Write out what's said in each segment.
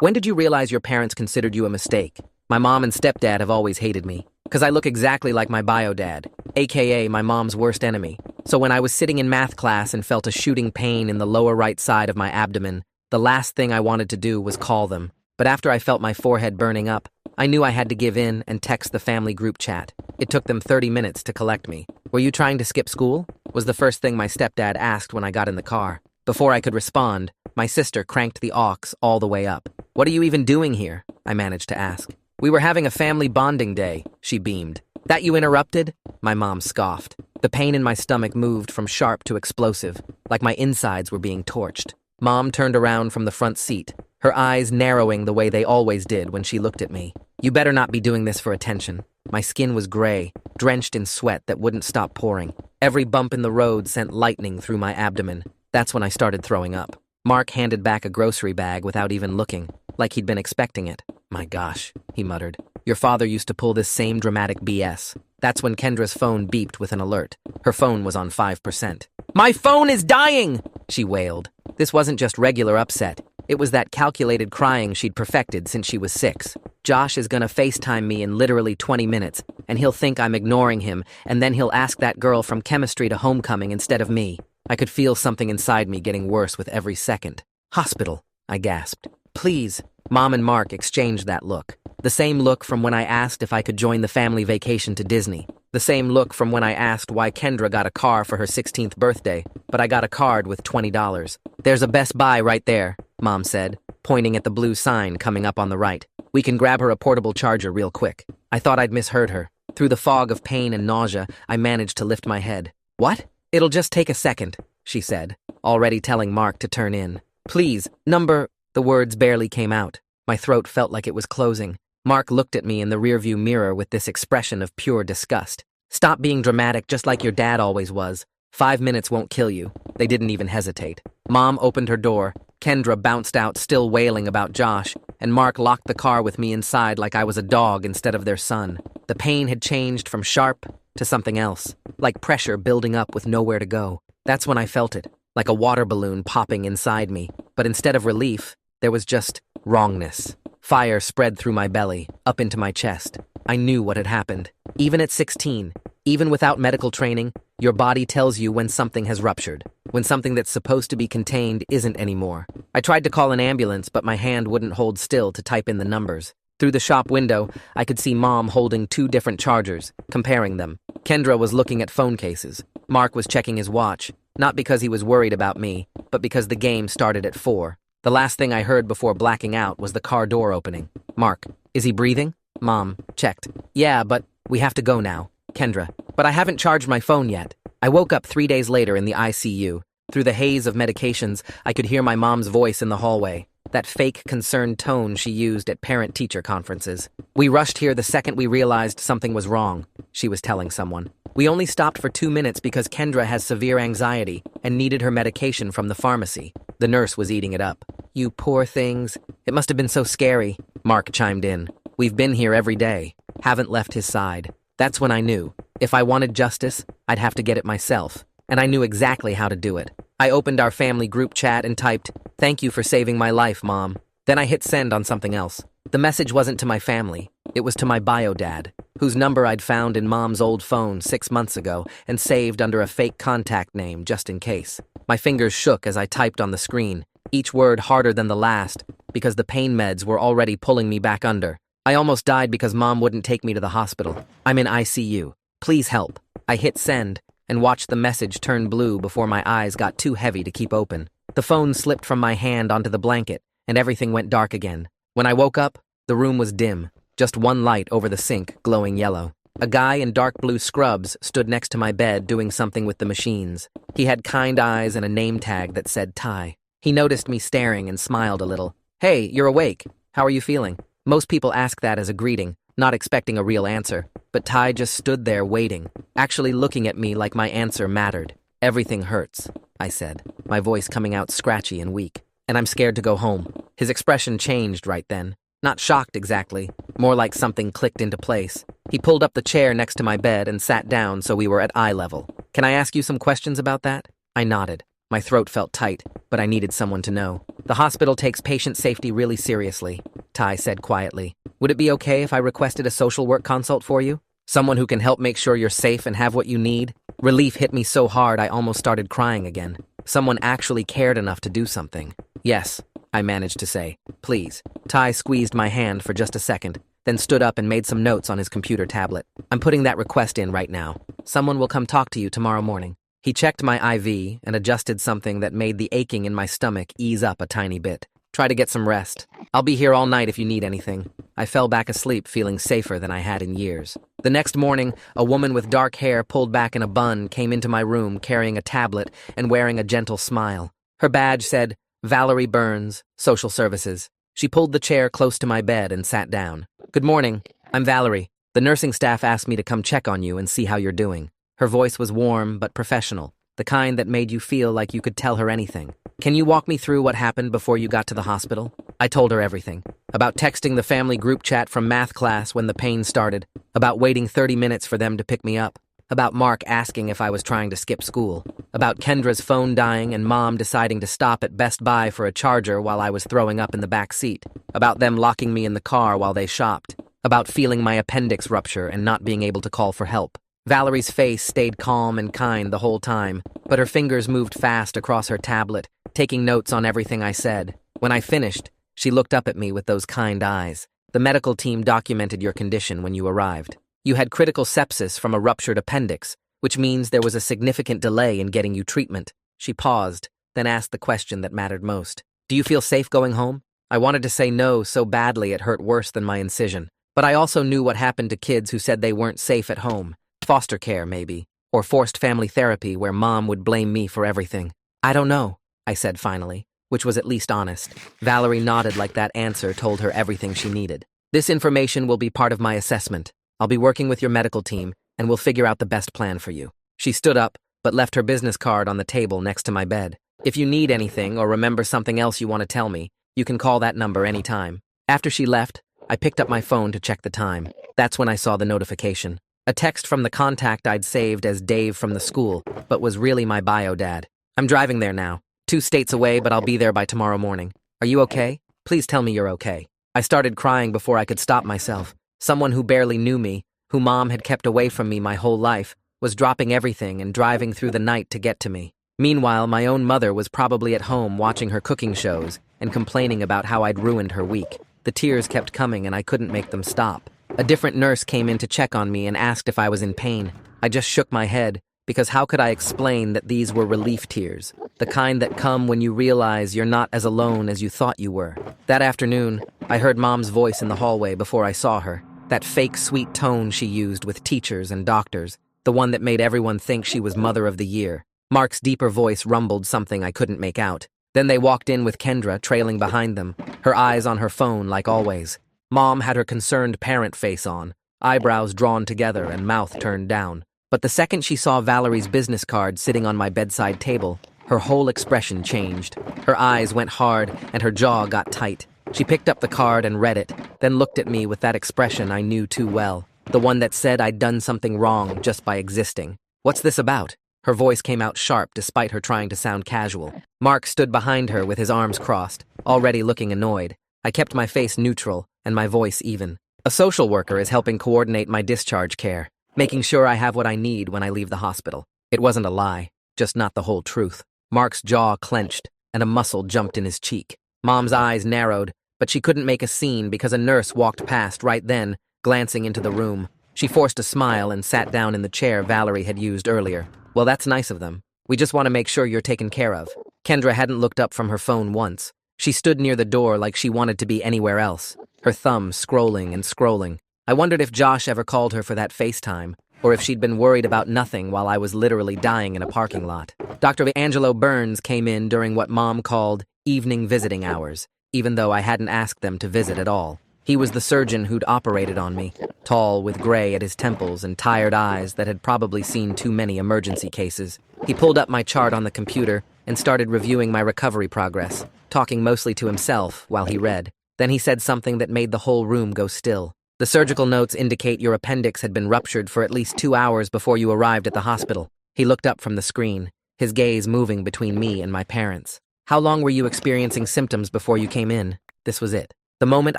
When did you realize your parents considered you a mistake? My mom and stepdad have always hated me, because I look exactly like my bio dad, aka my mom's worst enemy. So when I was sitting in math class and felt a shooting pain in the lower right side of my abdomen, the last thing I wanted to do was call them. But after I felt my forehead burning up, I knew I had to give in and text the family group chat. It took them 30 minutes to collect me. "Were you trying to skip school?" was the first thing my stepdad asked when I got in the car. Before I could respond, my sister cranked the aux all the way up. "What are you even doing here?" I managed to ask. "We were having a family bonding day," she beamed. "That you interrupted?" My mom scoffed. The pain in my stomach moved from sharp to explosive, like my insides were being torched. Mom turned around from the front seat, her eyes narrowing the way they always did when she looked at me. "You better not be doing this for attention." My skin was gray, drenched in sweat that wouldn't stop pouring. Every bump in the road sent lightning through my abdomen. That's when I started throwing up. Mark handed back a grocery bag without even looking, like he'd been expecting it. "My gosh," he muttered. "Your father used to pull this same dramatic BS." That's when Kendra's phone beeped with an alert. Her phone was on 5%. "My phone is dying!" she wailed. This wasn't just regular upset. It was that calculated crying she'd perfected since she was 6. "Josh is gonna FaceTime me in literally 20 minutes, and he'll think I'm ignoring him, and then he'll ask that girl from chemistry to homecoming instead of me." I could feel something inside me getting worse with every second. "Hospital," I gasped. "Please." Mom and Mark exchanged that look. The same look from when I asked if I could join the family vacation to Disney. The same look from when I asked why Kendra got a car for her 16th birthday, but I got a card with $20. "There's a Best Buy right there," Mom said, pointing at the blue sign coming up on the right. "We can grab her a portable charger real quick." I thought I'd misheard her. Through the fog of pain and nausea, I managed to lift my head. "What?" "It'll just take a second," she said, already telling Mark to turn in. "Please, number—" The words barely came out. My throat felt like it was closing. Mark looked at me in the rearview mirror with this expression of pure disgust. "Stop being dramatic just like your dad always was. 5 minutes won't kill you." They didn't even hesitate. Mom opened her door. Kendra bounced out, still wailing about Josh, and Mark locked the car with me inside like I was a dog instead of their son. The pain had changed from sharp to something else, like pressure building up with nowhere to go. That's when I felt it, like a water balloon popping inside me. But instead of relief, there was just wrongness. Fire spread through my belly, up into my chest. I knew what had happened. Even at 16, even without medical training, your body tells you when something has ruptured, when something that's supposed to be contained isn't anymore. I tried to call an ambulance, but my hand wouldn't hold still to type in the numbers. Through the shop window, I could see Mom holding 2 different chargers, comparing them. Kendra was looking at phone cases. Mark was checking his watch, not because he was worried about me, but because the game started at 4. The last thing I heard before blacking out was the car door opening. "Mark, is he breathing?" Mom checked. "Yeah, but we have to go now." Kendra, "But I haven't charged my phone yet." I woke up 3 days later in the ICU. Through the haze of medications, I could hear my mom's voice in the hallway, that fake, concerned tone she used at parent-teacher conferences. "We rushed here the second we realized something was wrong," she was telling someone. "We only stopped for 2 minutes because Kendra has severe anxiety and needed her medication from the pharmacy." The nurse was eating it up. "You poor things. It must have been so scary." Mark chimed in. "We've been here every day. Haven't left his side." That's when I knew. If I wanted justice, I'd have to get it myself. And I knew exactly how to do it. I opened our family group chat and typed, "Thank you for saving my life, Mom." Then I hit send on something else. The message wasn't to my family. It was to my bio dad, whose number I'd found in Mom's old phone 6 months ago and saved under a fake contact name just in case. My fingers shook as I typed on the screen, each word harder than the last, because the pain meds were already pulling me back under. I almost died because Mom wouldn't take me to the hospital. "I'm in ICU. Please help." I hit send and watched the message turn blue before my eyes got too heavy to keep open. The phone slipped from my hand onto the blanket, and everything went dark again. When I woke up, the room was dim, just one light over the sink, glowing yellow. A guy in dark blue scrubs stood next to my bed doing something with the machines. He had kind eyes and a name tag that said Ty. He noticed me staring and smiled a little. "Hey, you're awake. How are you feeling?" Most people ask that as a greeting, not expecting a real answer. But Ty just stood there waiting, actually looking at me like my answer mattered. "Everything hurts," I said, my voice coming out scratchy and weak. "And I'm scared to go home." His expression changed right then. Not shocked exactly, more like something clicked into place. He pulled up the chair next to my bed and sat down so we were at eye level. "Can I ask you some questions about that?" I nodded. My throat felt tight, but I needed someone to know. The hospital takes patient safety really seriously, Ty said quietly. Would it be okay if I requested a social work consult for you? Someone who can help make sure you're safe and have what you need? Relief hit me so hard I almost started crying again. Someone actually cared enough to do something. Yes, I managed to say. Please. Ty squeezed my hand for just a second, then stood up and made some notes on his computer tablet. I'm putting that request in right now. Someone will come talk to you tomorrow morning. He checked my IV and adjusted something that made the aching in my stomach ease up a tiny bit. Try to get some rest. I'll be here all night if you need anything. I fell back asleep feeling safer than I had in years. The next morning, a woman with dark hair pulled back in a bun came into my room carrying a tablet and wearing a gentle smile. Her badge said, Valerie Burns, Social Services. She pulled the chair close to my bed and sat down. Good morning. I'm Valerie. The nursing staff asked me to come check on you and see how you're doing. Her voice was warm but professional, the kind that made you feel like you could tell her anything. Can you walk me through what happened before you got to the hospital? I told her everything. About texting the family group chat from math class when the pain started. About waiting 30 minutes for them to pick me up. About Mark asking if I was trying to skip school. About Kendra's phone dying and Mom deciding to stop at Best Buy for a charger while I was throwing up in the back seat. About them locking me in the car while they shopped. About feeling my appendix rupture and not being able to call for help. Valerie's face stayed calm and kind the whole time, but her fingers moved fast across her tablet, taking notes on everything I said. When I finished, she looked up at me with those kind eyes. The medical team documented your condition when you arrived. You had critical sepsis from a ruptured appendix, which means there was a significant delay in getting you treatment. She paused, then asked the question that mattered most. Do you feel safe going home? I wanted to say no so badly it hurt worse than my incision, but I also knew what happened to kids who said they weren't safe at home. Foster care, maybe, or forced family therapy where Mom would blame me for everything. I don't know, I said finally, which was at least honest. Valerie nodded like that answer told her everything she needed. This information will be part of my assessment. I'll be working with your medical team, and we'll figure out the best plan for you. She stood up, but left her business card on the table next to my bed. If you need anything or remember something else you want to tell me, you can call that number anytime. After she left, I picked up my phone to check the time. That's when I saw the notification. A text from the contact I'd saved as Dave from the school, but was really my bio dad. I'm driving there now. 2 states away, but I'll be there by tomorrow morning. Are you okay? Please tell me you're okay. I started crying before I could stop myself. Someone who barely knew me, who Mom had kept away from me my whole life, was dropping everything and driving through the night to get to me. Meanwhile, my own mother was probably at home watching her cooking shows and complaining about how I'd ruined her week. The tears kept coming and I couldn't make them stop. A different nurse came in to check on me and asked if I was in pain. I just shook my head, because how could I explain that these were relief tears, the kind that come when you realize you're not as alone as you thought you were. That afternoon, I heard Mom's voice in the hallway before I saw her, that fake sweet tone she used with teachers and doctors, the one that made everyone think she was Mother of the Year. Mark's deeper voice rumbled something I couldn't make out. Then they walked in with Kendra trailing behind them, her eyes on her phone like always. Mom had her concerned parent face on, eyebrows drawn together and mouth turned down. But the second she saw Valerie's business card sitting on my bedside table, her whole expression changed. Her eyes went hard and her jaw got tight. She picked up the card and read it, then looked at me with that expression I knew too well, the one that said I'd done something wrong just by existing. What's this about? Her voice came out sharp despite her trying to sound casual. Mark stood behind her with his arms crossed, already looking annoyed. I kept my face neutral and my voice even. A social worker is helping coordinate my discharge care, making sure I have what I need when I leave the hospital. It wasn't a lie, just not the whole truth. Mark's jaw clenched and a muscle jumped in his cheek. Mom's eyes narrowed, but she couldn't make a scene because a nurse walked past right then, glancing into the room. She forced a smile and sat down in the chair Valerie had used earlier. Well, that's nice of them. We just want to make sure you're taken care of. Kendra hadn't looked up from her phone once. She stood near the door like she wanted to be anywhere else, her thumb scrolling and scrolling. I wondered if Josh ever called her for that FaceTime, or if she'd been worried about nothing while I was literally dying in a parking lot. Dr. Angelo Burns came in during what Mom called evening visiting hours, even though I hadn't asked them to visit at all. He was the surgeon who'd operated on me, tall with gray at his temples and tired eyes that had probably seen too many emergency cases. He pulled up my chart on the computer and started reviewing my recovery progress, talking mostly to himself while he read. Then he said something that made the whole room go still. The surgical notes indicate your appendix had been ruptured for at least 2 hours before you arrived at the hospital. He looked up from the screen, his gaze moving between me and my parents. "How long were you experiencing symptoms before you came in?" This was it. The moment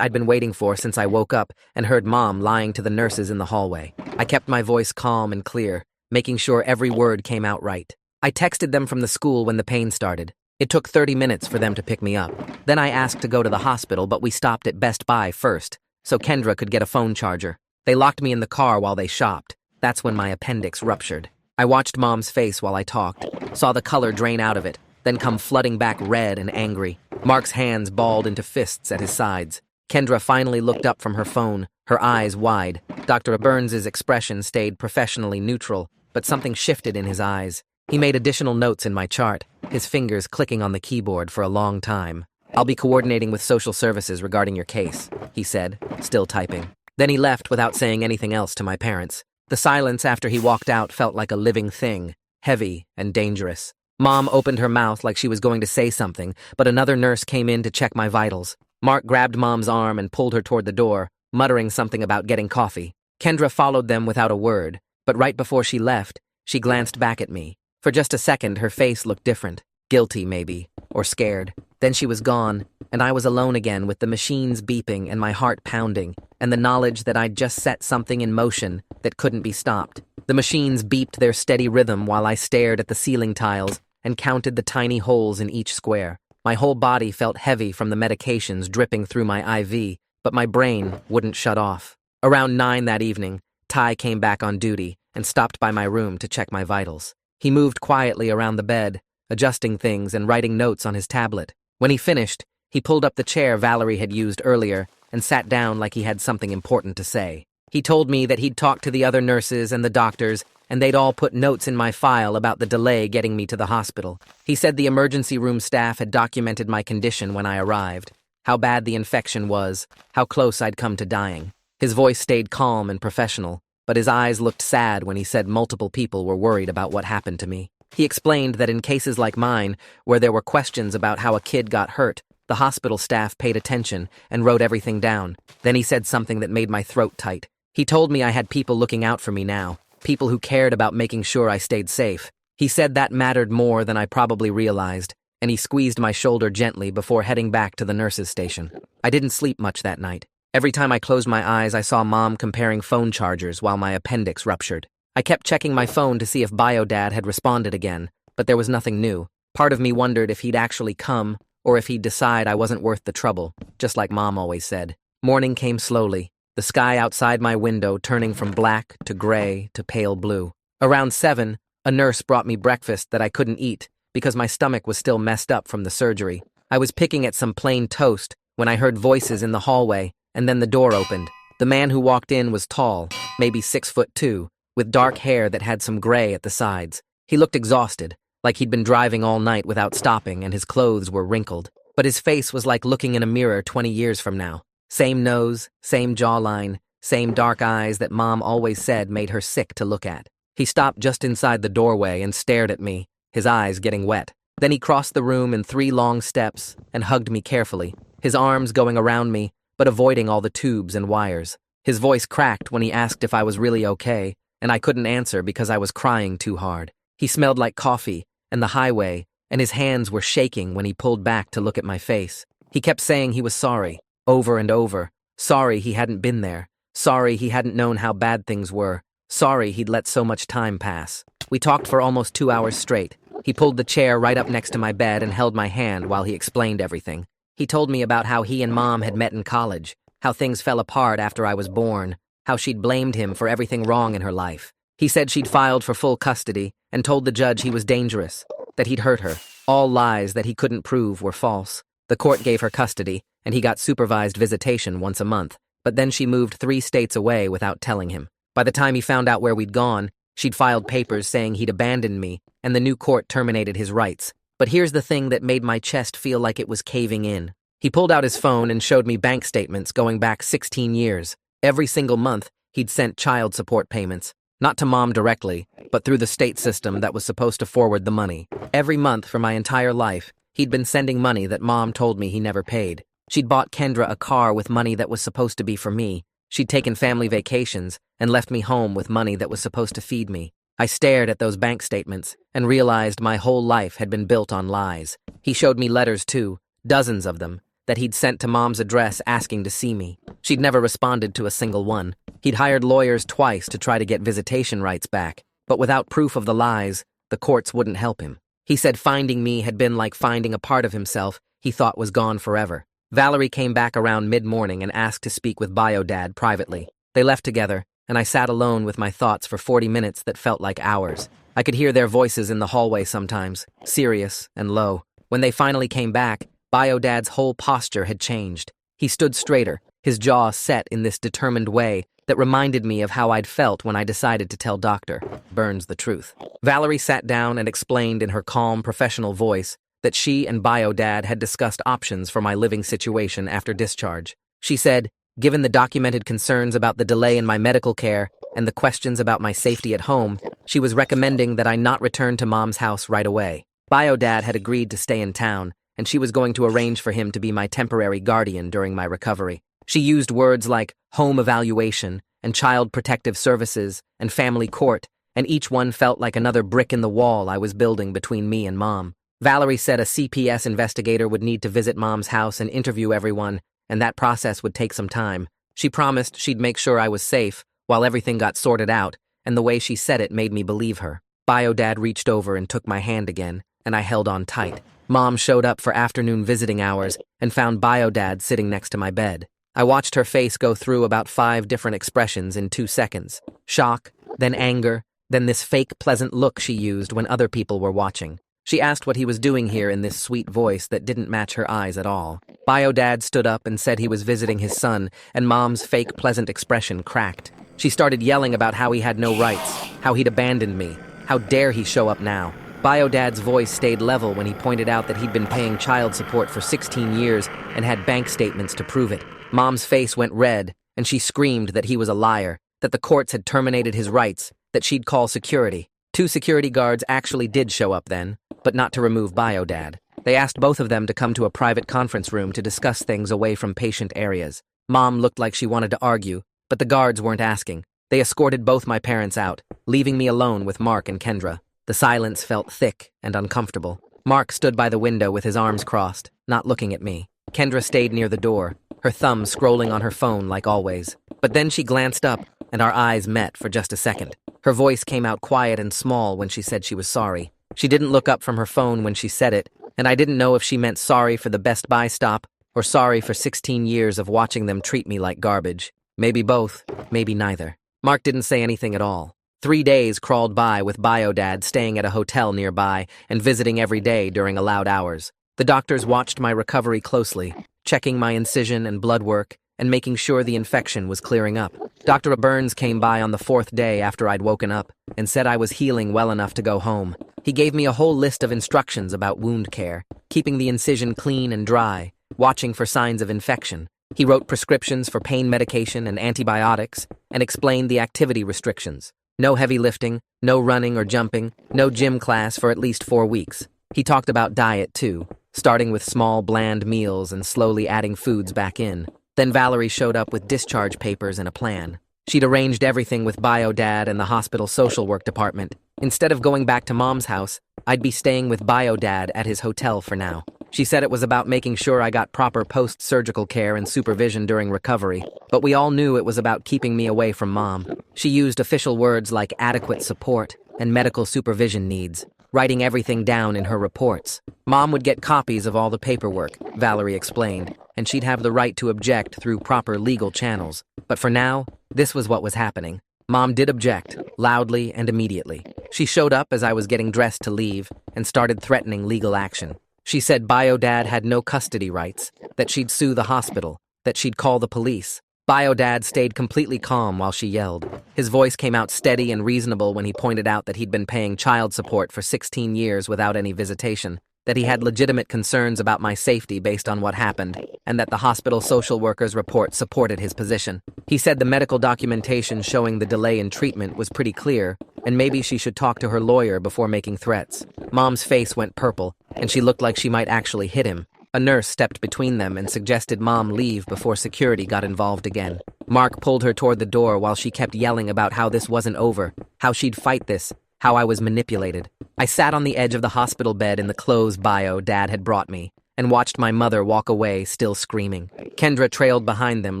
I'd been waiting for since I woke up and heard Mom lying to the nurses in the hallway. I kept my voice calm and clear, making sure every word came out right. I texted them from the school when the pain started. It took 30 minutes for them to pick me up. Then I asked to go to the hospital, but we stopped at Best Buy first, so Kendra could get a phone charger. They locked me in the car while they shopped. That's when my appendix ruptured. I watched Mom's face while I talked, saw the color drain out of it, then come flooding back red and angry. Mark's hands balled into fists at his sides. Kendra finally looked up from her phone, her eyes wide. Dr. Burns's expression stayed professionally neutral, but something shifted in his eyes. He made additional notes in my chart, his fingers clicking on the keyboard for a long time. "I'll be coordinating with social services regarding your case," he said, still typing. Then he left without saying anything else to my parents. The silence after he walked out felt like a living thing, heavy and dangerous. Mom opened her mouth like she was going to say something, but another nurse came in to check my vitals. Mark grabbed Mom's arm and pulled her toward the door, muttering something about getting coffee. Kendra followed them without a word, but right before she left, she glanced back at me. For just a second, her face looked different. Guilty, maybe, or scared. Then she was gone, and I was alone again with the machines beeping and my heart pounding, and the knowledge that I'd just set something in motion that couldn't be stopped. The machines beeped their steady rhythm while I stared at the ceiling tiles and counted the tiny holes in each square. My whole body felt heavy from the medications dripping through my IV, but my brain wouldn't shut off. Around 9 that evening, Ty came back on duty and stopped by my room to check my vitals. He moved quietly around the bed, adjusting things and writing notes on his tablet. When he finished, he pulled up the chair Valerie had used earlier and sat down like he had something important to say. He told me that he'd talked to the other nurses and the doctors, and they'd all put notes in my file about the delay getting me to the hospital. He said the emergency room staff had documented my condition when I arrived, how bad the infection was, how close I'd come to dying. His voice stayed calm and professional, but his eyes looked sad when he said multiple people were worried about what happened to me. He explained that in cases like mine, where there were questions about how a kid got hurt, the hospital staff paid attention and wrote everything down. Then he said something that made my throat tight. He told me I had people looking out for me now, people who cared about making sure I stayed safe. He said that mattered more than I probably realized, and he squeezed my shoulder gently before heading back to the nurse's station. I didn't sleep much that night. Every time I closed my eyes, I saw Mom comparing phone chargers while my appendix ruptured. I kept checking my phone to see if Biodad had responded again, but there was nothing new. Part of me wondered if he'd actually come, or if he'd decide I wasn't worth the trouble, just like Mom always said. Morning came slowly, the sky outside my window turning from black to gray to pale blue. Around 7, a nurse brought me breakfast that I couldn't eat because my stomach was still messed up from the surgery. I was picking at some plain toast when I heard voices in the hallway, and then the door opened. The man who walked in was tall, maybe 6'2", with dark hair that had some gray at the sides. He looked exhausted, like he'd been driving all night without stopping and his clothes were wrinkled. But his face was like looking in a mirror 20 years from now. Same nose, same jawline, same dark eyes that Mom always said made her sick to look at. He stopped just inside the doorway and stared at me, his eyes getting wet. Then he crossed the room in 3 long steps and hugged me carefully, his arms going around me, but avoiding all the tubes and wires. His voice cracked when he asked if I was really okay, and I couldn't answer because I was crying too hard. He smelled like coffee and the highway, and his hands were shaking when he pulled back to look at my face. He kept saying he was sorry, over and over. Sorry he hadn't been there. Sorry he hadn't known how bad things were. Sorry he'd let so much time pass. We talked for almost 2 hours straight. He pulled the chair right up next to my bed and held my hand while he explained everything. He told me about how he and Mom had met in college, how things fell apart after I was born, how she'd blamed him for everything wrong in her life. He said she'd filed for full custody and told the judge he was dangerous, that he'd hurt her. All lies that he couldn't prove were false. The court gave her custody, and he got supervised visitation once a month, but then she moved 3 states away without telling him. By the time he found out where we'd gone, she'd filed papers saying he'd abandoned me, and the new court terminated his rights. But here's the thing that made my chest feel like it was caving in. He pulled out his phone and showed me bank statements going back 16 years. Every single month, he'd sent child support payments. Not to Mom directly, but through the state system that was supposed to forward the money. Every month for my entire life, he'd been sending money that Mom told me he never paid. She'd bought Kendra a car with money that was supposed to be for me. She'd taken family vacations and left me home with money that was supposed to feed me. I stared at those bank statements and realized my whole life had been built on lies. He showed me letters too, dozens of them, that he'd sent to Mom's address asking to see me. She'd never responded to a single one. He'd hired lawyers twice to try to get visitation rights back, but without proof of the lies, the courts wouldn't help him. He said finding me had been like finding a part of himself he thought was gone forever. Valerie came back around mid-morning and asked to speak with Bio-Dad privately. They left together, and I sat alone with my thoughts for 40 minutes that felt like hours. I could hear their voices in the hallway sometimes, serious and low. When they finally came back, Bio-Dad's whole posture had changed. He stood straighter, his jaw set in this determined way that reminded me of how I'd felt when I decided to tell Dr. Burns the truth. Valerie sat down and explained in her calm, professional voice that she and Bio-Dad had discussed options for my living situation after discharge. She said, given the documented concerns about the delay in my medical care and the questions about my safety at home, she was recommending that I not return to Mom's house right away. Bio-Dad had agreed to stay in town, and she was going to arrange for him to be my temporary guardian during my recovery. She used words like home evaluation and child protective services and family court, and each one felt like another brick in the wall I was building between me and Mom. Valerie said a CPS investigator would need to visit Mom's house and interview everyone, and that process would take some time. She promised she'd make sure I was safe while everything got sorted out, and the way she said it made me believe her. Bio-Dad reached over and took my hand again, and I held on tight. Mom showed up for afternoon visiting hours and found Bio-Dad sitting next to my bed. I watched her face go through about 5 different expressions in 2 seconds. Shock, then anger, then this fake pleasant look she used when other people were watching. She asked what he was doing here in this sweet voice that didn't match her eyes at all. Bio-Dad stood up and said he was visiting his son, and Mom's fake pleasant expression cracked. She started yelling about how he had no rights, how he'd abandoned me, how dare he show up now. Bio-Dad's voice stayed level when he pointed out that he'd been paying child support for 16 years and had bank statements to prove it. Mom's face went red, and she screamed that he was a liar, that the courts had terminated his rights, that she'd call security. 2 security guards actually did show up then, but not to remove Bio-Dad. They asked both of them to come to a private conference room to discuss things away from patient areas. Mom looked like she wanted to argue, but the guards weren't asking. They escorted both my parents out, leaving me alone with Mark and Kendra. The silence felt thick and uncomfortable. Mark stood by the window with his arms crossed, not looking at me. Kendra stayed near the door, her thumb scrolling on her phone like always. But then she glanced up, and our eyes met for just a second. Her voice came out quiet and small when she said she was sorry. She didn't look up from her phone when she said it, and I didn't know if she meant sorry for the Best Buy stop or sorry for 16 years of watching them treat me like garbage. Maybe both, maybe neither. Mark didn't say anything at all. 3 days crawled by with Bio-Dad staying at a hotel nearby and visiting every day during allowed hours. The doctors watched my recovery closely, checking my incision and blood work and making sure the infection was clearing up. Dr. Burns came by on the 4th day after I'd woken up and said I was healing well enough to go home. He gave me a whole list of instructions about wound care, keeping the incision clean and dry, watching for signs of infection. He wrote prescriptions for pain medication and antibiotics and explained the activity restrictions. No heavy lifting, no running or jumping, no gym class for at least 4 weeks. He talked about diet too, starting with small, bland meals and slowly adding foods back in. Then Valerie showed up with discharge papers and a plan. She'd arranged everything with Bio-Dad and the hospital social work department. Instead of going back to Mom's house, I'd be staying with Bio-Dad at his hotel for now. She said it was about making sure I got proper post-surgical care and supervision during recovery, but we all knew it was about keeping me away from Mom. She used official words like adequate support and medical supervision needs, writing everything down in her reports. Mom would get copies of all the paperwork, Valerie explained, and she'd have the right to object through proper legal channels. But for now, this was what was happening. Mom did object, loudly and immediately. She showed up as I was getting dressed to leave and started threatening legal action. She said Bio-Dad had no custody rights, that she'd sue the hospital, that she'd call the police. Bio-Dad stayed completely calm while she yelled. His voice came out steady and reasonable when he pointed out that he'd been paying child support for 16 years without any visitation, that he had legitimate concerns about my safety based on what happened, and that the hospital social worker's report supported his position. He said the medical documentation showing the delay in treatment was pretty clear, and maybe she should talk to her lawyer before making threats. Mom's face went purple, and she looked like she might actually hit him. A nurse stepped between them and suggested Mom leave before security got involved again. Mark pulled her toward the door while she kept yelling about how this wasn't over, how she'd fight this, how I was manipulated. I sat on the edge of the hospital bed in the clothes bio Dad had brought me, and watched my mother walk away, still screaming. Kendra trailed behind them,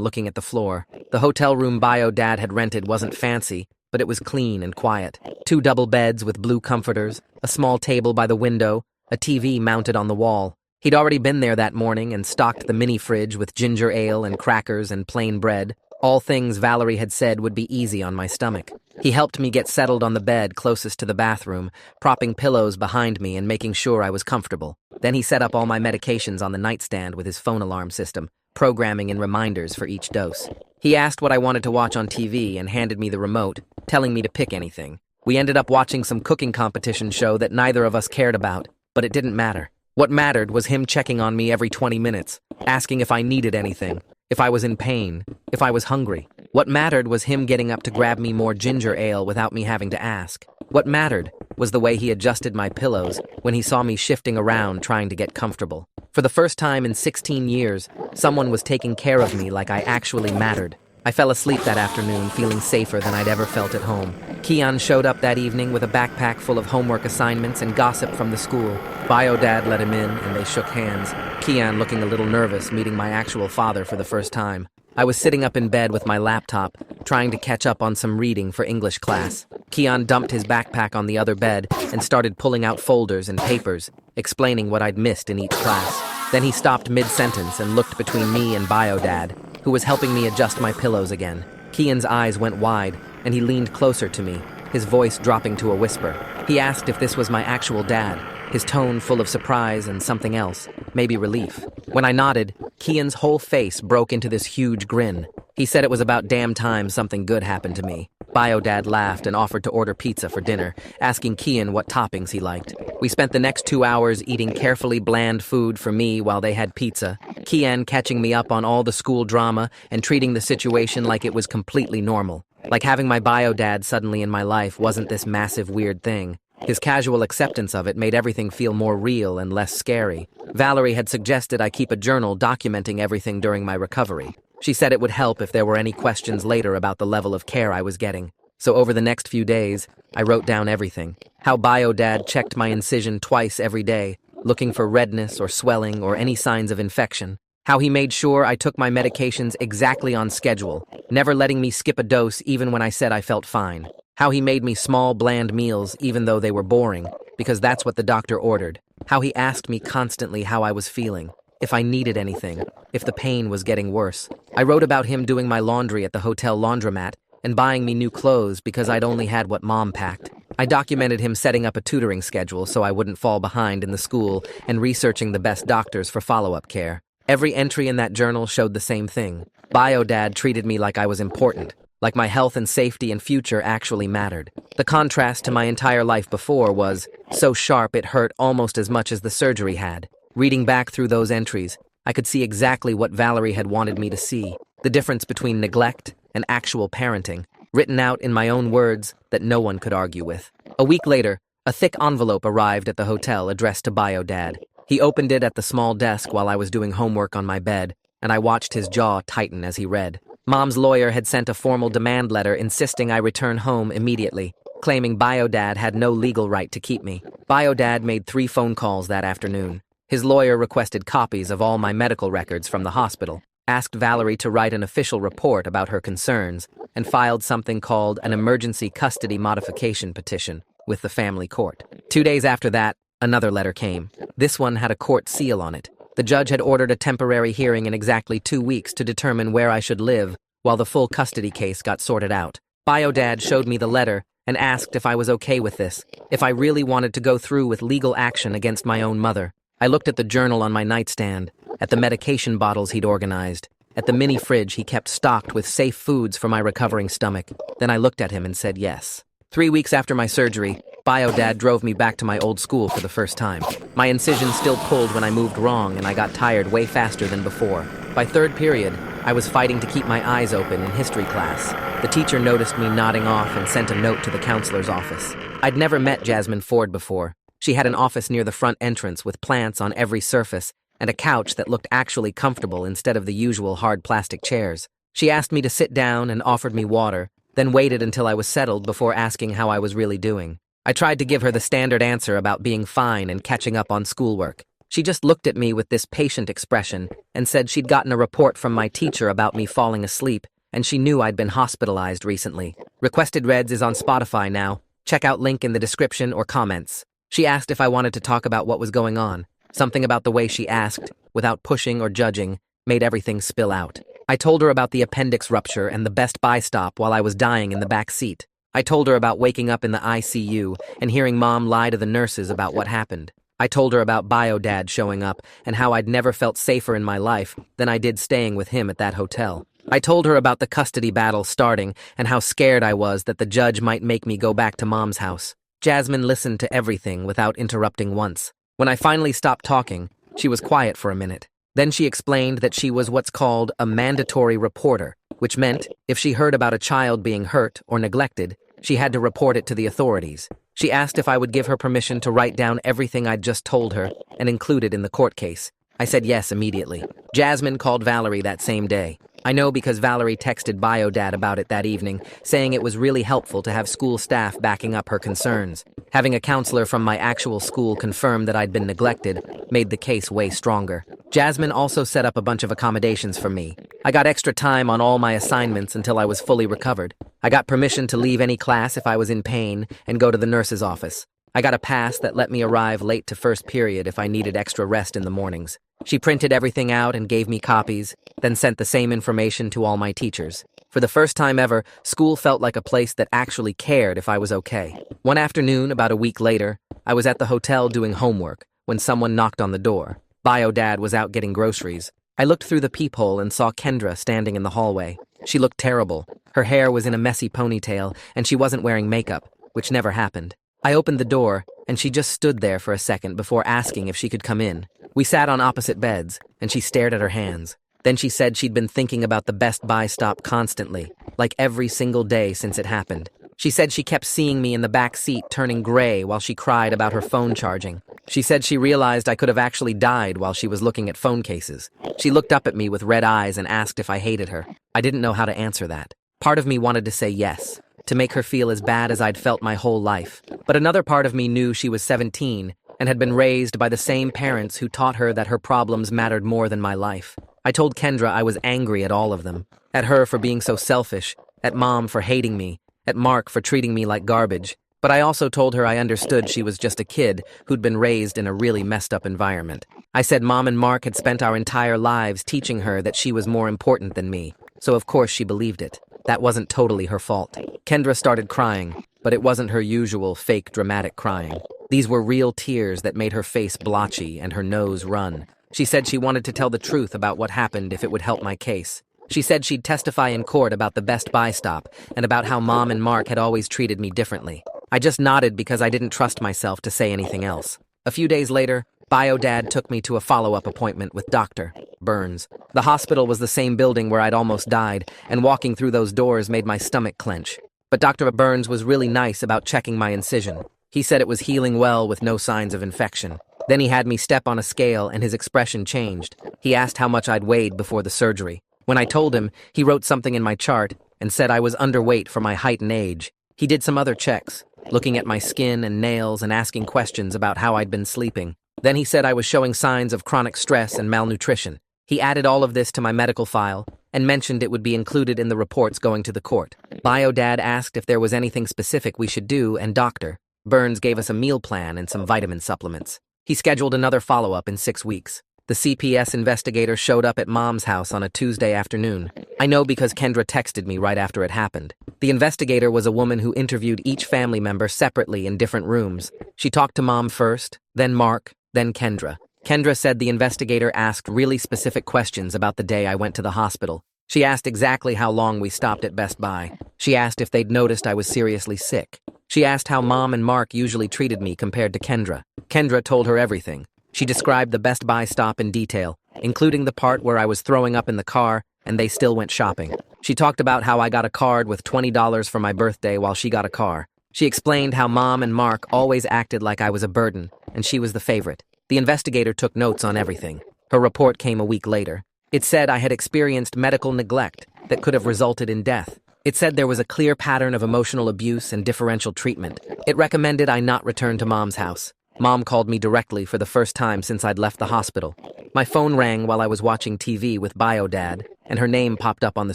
looking at the floor. The hotel room bio Dad had rented wasn't fancy, but it was clean and quiet. 2 double beds with blue comforters, a small table by the window, a TV mounted on the wall. He'd already been there that morning and stocked the mini fridge with ginger ale and crackers and plain bread, all things Valerie had said would be easy on my stomach. He helped me get settled on the bed closest to the bathroom, propping pillows behind me and making sure I was comfortable. Then he set up all my medications on the nightstand with his phone alarm system, programming in reminders for each dose. He asked what I wanted to watch on TV and handed me the remote, telling me to pick anything. We ended up watching some cooking competition show that neither of us cared about, but it didn't matter. What mattered was him checking on me every 20 minutes, asking if I needed anything, if I was in pain, if I was hungry. What mattered was him getting up to grab me more ginger ale without me having to ask. What mattered was the way he adjusted my pillows when he saw me shifting around trying to get comfortable. For the first time in 16 years, someone was taking care of me like I actually mattered. I fell asleep that afternoon feeling safer than I'd ever felt at home. Keon showed up that evening with a backpack full of homework assignments and gossip from the school. Bio Dad let him in and they shook hands, Keon looking a little nervous meeting my actual father for the first time. I was sitting up in bed with my laptop, trying to catch up on some reading for English class. Keon dumped his backpack on the other bed and started pulling out folders and papers, explaining what I'd missed in each class. Then he stopped mid-sentence and looked between me and Bio Dad, who was helping me adjust my pillows again. Keon's eyes went wide, and he leaned closer to me, his voice dropping to a whisper. He asked if this was my actual dad, his tone full of surprise and something else, maybe relief. When I nodded, Keon's whole face broke into this huge grin. He said it was about damn time something good happened to me. Bio Dad laughed and offered to order pizza for dinner, asking Keon what toppings he liked. We spent the next 2 hours eating carefully bland food for me while they had pizza, Keon catching me up on all the school drama and treating the situation like it was completely normal. Like having my bio dad suddenly in my life wasn't this massive weird thing. His casual acceptance of it made everything feel more real and less scary. Valerie had suggested I keep a journal documenting everything during my recovery. She said it would help if there were any questions later about the level of care I was getting. So over the next few days, I wrote down everything. How bio dad checked my incision twice every day, looking for redness or swelling or any signs of infection. How he made sure I took my medications exactly on schedule, never letting me skip a dose even when I said I felt fine. How he made me small, bland meals even though they were boring, because that's what the doctor ordered. How he asked me constantly how I was feeling, if I needed anything, if the pain was getting worse. I wrote about him doing my laundry at the hotel laundromat and buying me new clothes because I'd only had what Mom packed. I documented him setting up a tutoring schedule so I wouldn't fall behind in the school and researching the best doctors for follow-up care. Every entry in that journal showed the same thing. Bio Dad treated me like I was important, like my health and safety and future actually mattered. The contrast to my entire life before was so sharp it hurt almost as much as the surgery had. Reading back through those entries, I could see exactly what Valerie had wanted me to see, the difference between neglect and actual parenting, written out in my own words that no one could argue with. A week later, a thick envelope arrived at the hotel addressed to Bio Dad. He opened it at the small desk while I was doing homework on my bed, and I watched his jaw tighten as he read. Mom's lawyer had sent a formal demand letter insisting I return home immediately, claiming Bio Dad had no legal right to keep me. Bio Dad made 3 phone calls that afternoon. His lawyer requested copies of all my medical records from the hospital, asked Valerie to write an official report about her concerns, and filed something called an emergency custody modification petition with the family court. 2 days after that, another letter came. This one had a court seal on it. The judge had ordered a temporary hearing in exactly 2 weeks to determine where I should live while the full custody case got sorted out. Bio Dad showed me the letter and asked if I was okay with this, if I really wanted to go through with legal action against my own mother. I looked at the journal on my nightstand, at the medication bottles he'd organized, at the mini fridge he kept stocked with safe foods for my recovering stomach. Then I looked at him and said yes. 3 weeks after my surgery, Bio Dad drove me back to my old school for the first time. My incision still pulled when I moved wrong and I got tired way faster than before. By third period, I was fighting to keep my eyes open in history class. The teacher noticed me nodding off and sent a note to the counselor's office. I'd never met Jasmine Ford before. She had an office near the front entrance with plants on every surface and a couch that looked actually comfortable instead of the usual hard plastic chairs. She asked me to sit down and offered me water, then waited until I was settled before asking how I was really doing. I tried to give her the standard answer about being fine and catching up on schoolwork. She just looked at me with this patient expression and said she'd gotten a report from my teacher about me falling asleep, and she knew I'd been hospitalized recently. Requested Reds is on Spotify now. Check out link in the description or comments. She asked if I wanted to talk about what was going on. Something about the way she asked, without pushing or judging, made everything spill out. I told her about the appendix rupture and the Best Buy stop while I was dying in the back seat. I told her about waking up in the ICU and hearing Mom lie to the nurses about what happened. I told her about Bio Dad showing up and how I'd never felt safer in my life than I did staying with him at that hotel. I told her about the custody battle starting and how scared I was that the judge might make me go back to Mom's house. Jasmine listened to everything without interrupting once. When I finally stopped talking, she was quiet for a minute. Then she explained that she was what's called a mandatory reporter, which meant if she heard about a child being hurt or neglected, she had to report it to the authorities. She asked if I would give her permission to write down everything I'd just told her and include it in the court case. I said yes immediately. Jasmine called Valerie that same day. I know because Valerie texted Bio Dad about it that evening, saying it was really helpful to have school staff backing up her concerns. Having a counselor from my actual school confirm that I'd been neglected made the case way stronger. Jasmine also set up a bunch of accommodations for me. I got extra time on all my assignments until I was fully recovered. I got permission to leave any class if I was in pain and go to the nurse's office. I got a pass that let me arrive late to first period if I needed extra rest in the mornings. She printed everything out and gave me copies, then sent the same information to all my teachers. For the first time ever, school felt like a place that actually cared if I was okay. One afternoon, about a week later, I was at the hotel doing homework when someone knocked on the door. Bio Dad was out getting groceries. I looked through the peephole and saw Kendra standing in the hallway. She looked terrible. Her hair was in a messy ponytail, and she wasn't wearing makeup, which never happened. I opened the door, and she just stood there for a second before asking if she could come in. We sat on opposite beds, and she stared at her hands. Then she said she'd been thinking about the Best Buy stop constantly, like every single day since it happened. She said she kept seeing me in the back seat turning gray while she cried about her phone charging. She said she realized I could have actually died while she was looking at phone cases. She looked up at me with red eyes and asked if I hated her. I didn't know how to answer that. Part of me wanted to say yes, to make her feel as bad as I'd felt my whole life. But another part of me knew she was 17 and had been raised by the same parents who taught her that her problems mattered more than my life. I told Kendra I was angry at all of them. At her for being so selfish, at Mom for hating me, at Mark for treating me like garbage. But I also told her I understood she was just a kid who'd been raised in a really messed up environment. I said Mom and Mark had spent our entire lives teaching her that she was more important than me, so of course she believed it. That wasn't totally her fault. Kendra started crying, but it wasn't her usual fake dramatic crying. These were real tears that made her face blotchy and her nose run. She said she wanted to tell the truth about what happened if it would help my case. She said she'd testify in court about the Best Buy stop and about how Mom and Mark had always treated me differently. I just nodded because I didn't trust myself to say anything else. A few days later, Bio Dad took me to a follow-up appointment with Dr. Burns. The hospital was the same building where I'd almost died, and walking through those doors made my stomach clench. But Dr. Burns was really nice about checking my incision. He said it was healing well with no signs of infection. Then he had me step on a scale and his expression changed. He asked how much I'd weighed before the surgery. When I told him, he wrote something in my chart and said I was underweight for my height and age. He did some other checks, looking at my skin and nails and asking questions about how I'd been sleeping. Then he said I was showing signs of chronic stress and malnutrition. He added all of this to my medical file and mentioned it would be included in the reports going to the court. Bio Dad asked if there was anything specific we should do, and Dr. Burns gave us a meal plan and some vitamin supplements. He scheduled another follow-up in 6 weeks. The CPS investigator showed up at Mom's house on a Tuesday afternoon. I know because Kendra texted me right after it happened. The investigator was a woman who interviewed each family member separately in different rooms. She talked to Mom first, then Mark, then Kendra. Kendra said the investigator asked really specific questions about the day I went to the hospital. She asked exactly how long we stopped at Best Buy. She asked if they'd noticed I was seriously sick. She asked how Mom and Mark usually treated me compared to Kendra. Kendra told her everything. She described the Best Buy stop in detail, including the part where I was throwing up in the car and they still went shopping. She talked about how I got a card with $20 for my birthday while she got a car. She explained how Mom and Mark always acted like I was a burden, and she was the favorite. The investigator took notes on everything. Her report came a week later. It said I had experienced medical neglect that could have resulted in death. It said there was a clear pattern of emotional abuse and differential treatment. It recommended I not return to Mom's house. Mom called me directly for the first time since I'd left the hospital. My phone rang while I was watching TV with Bio-Dad, and her name popped up on the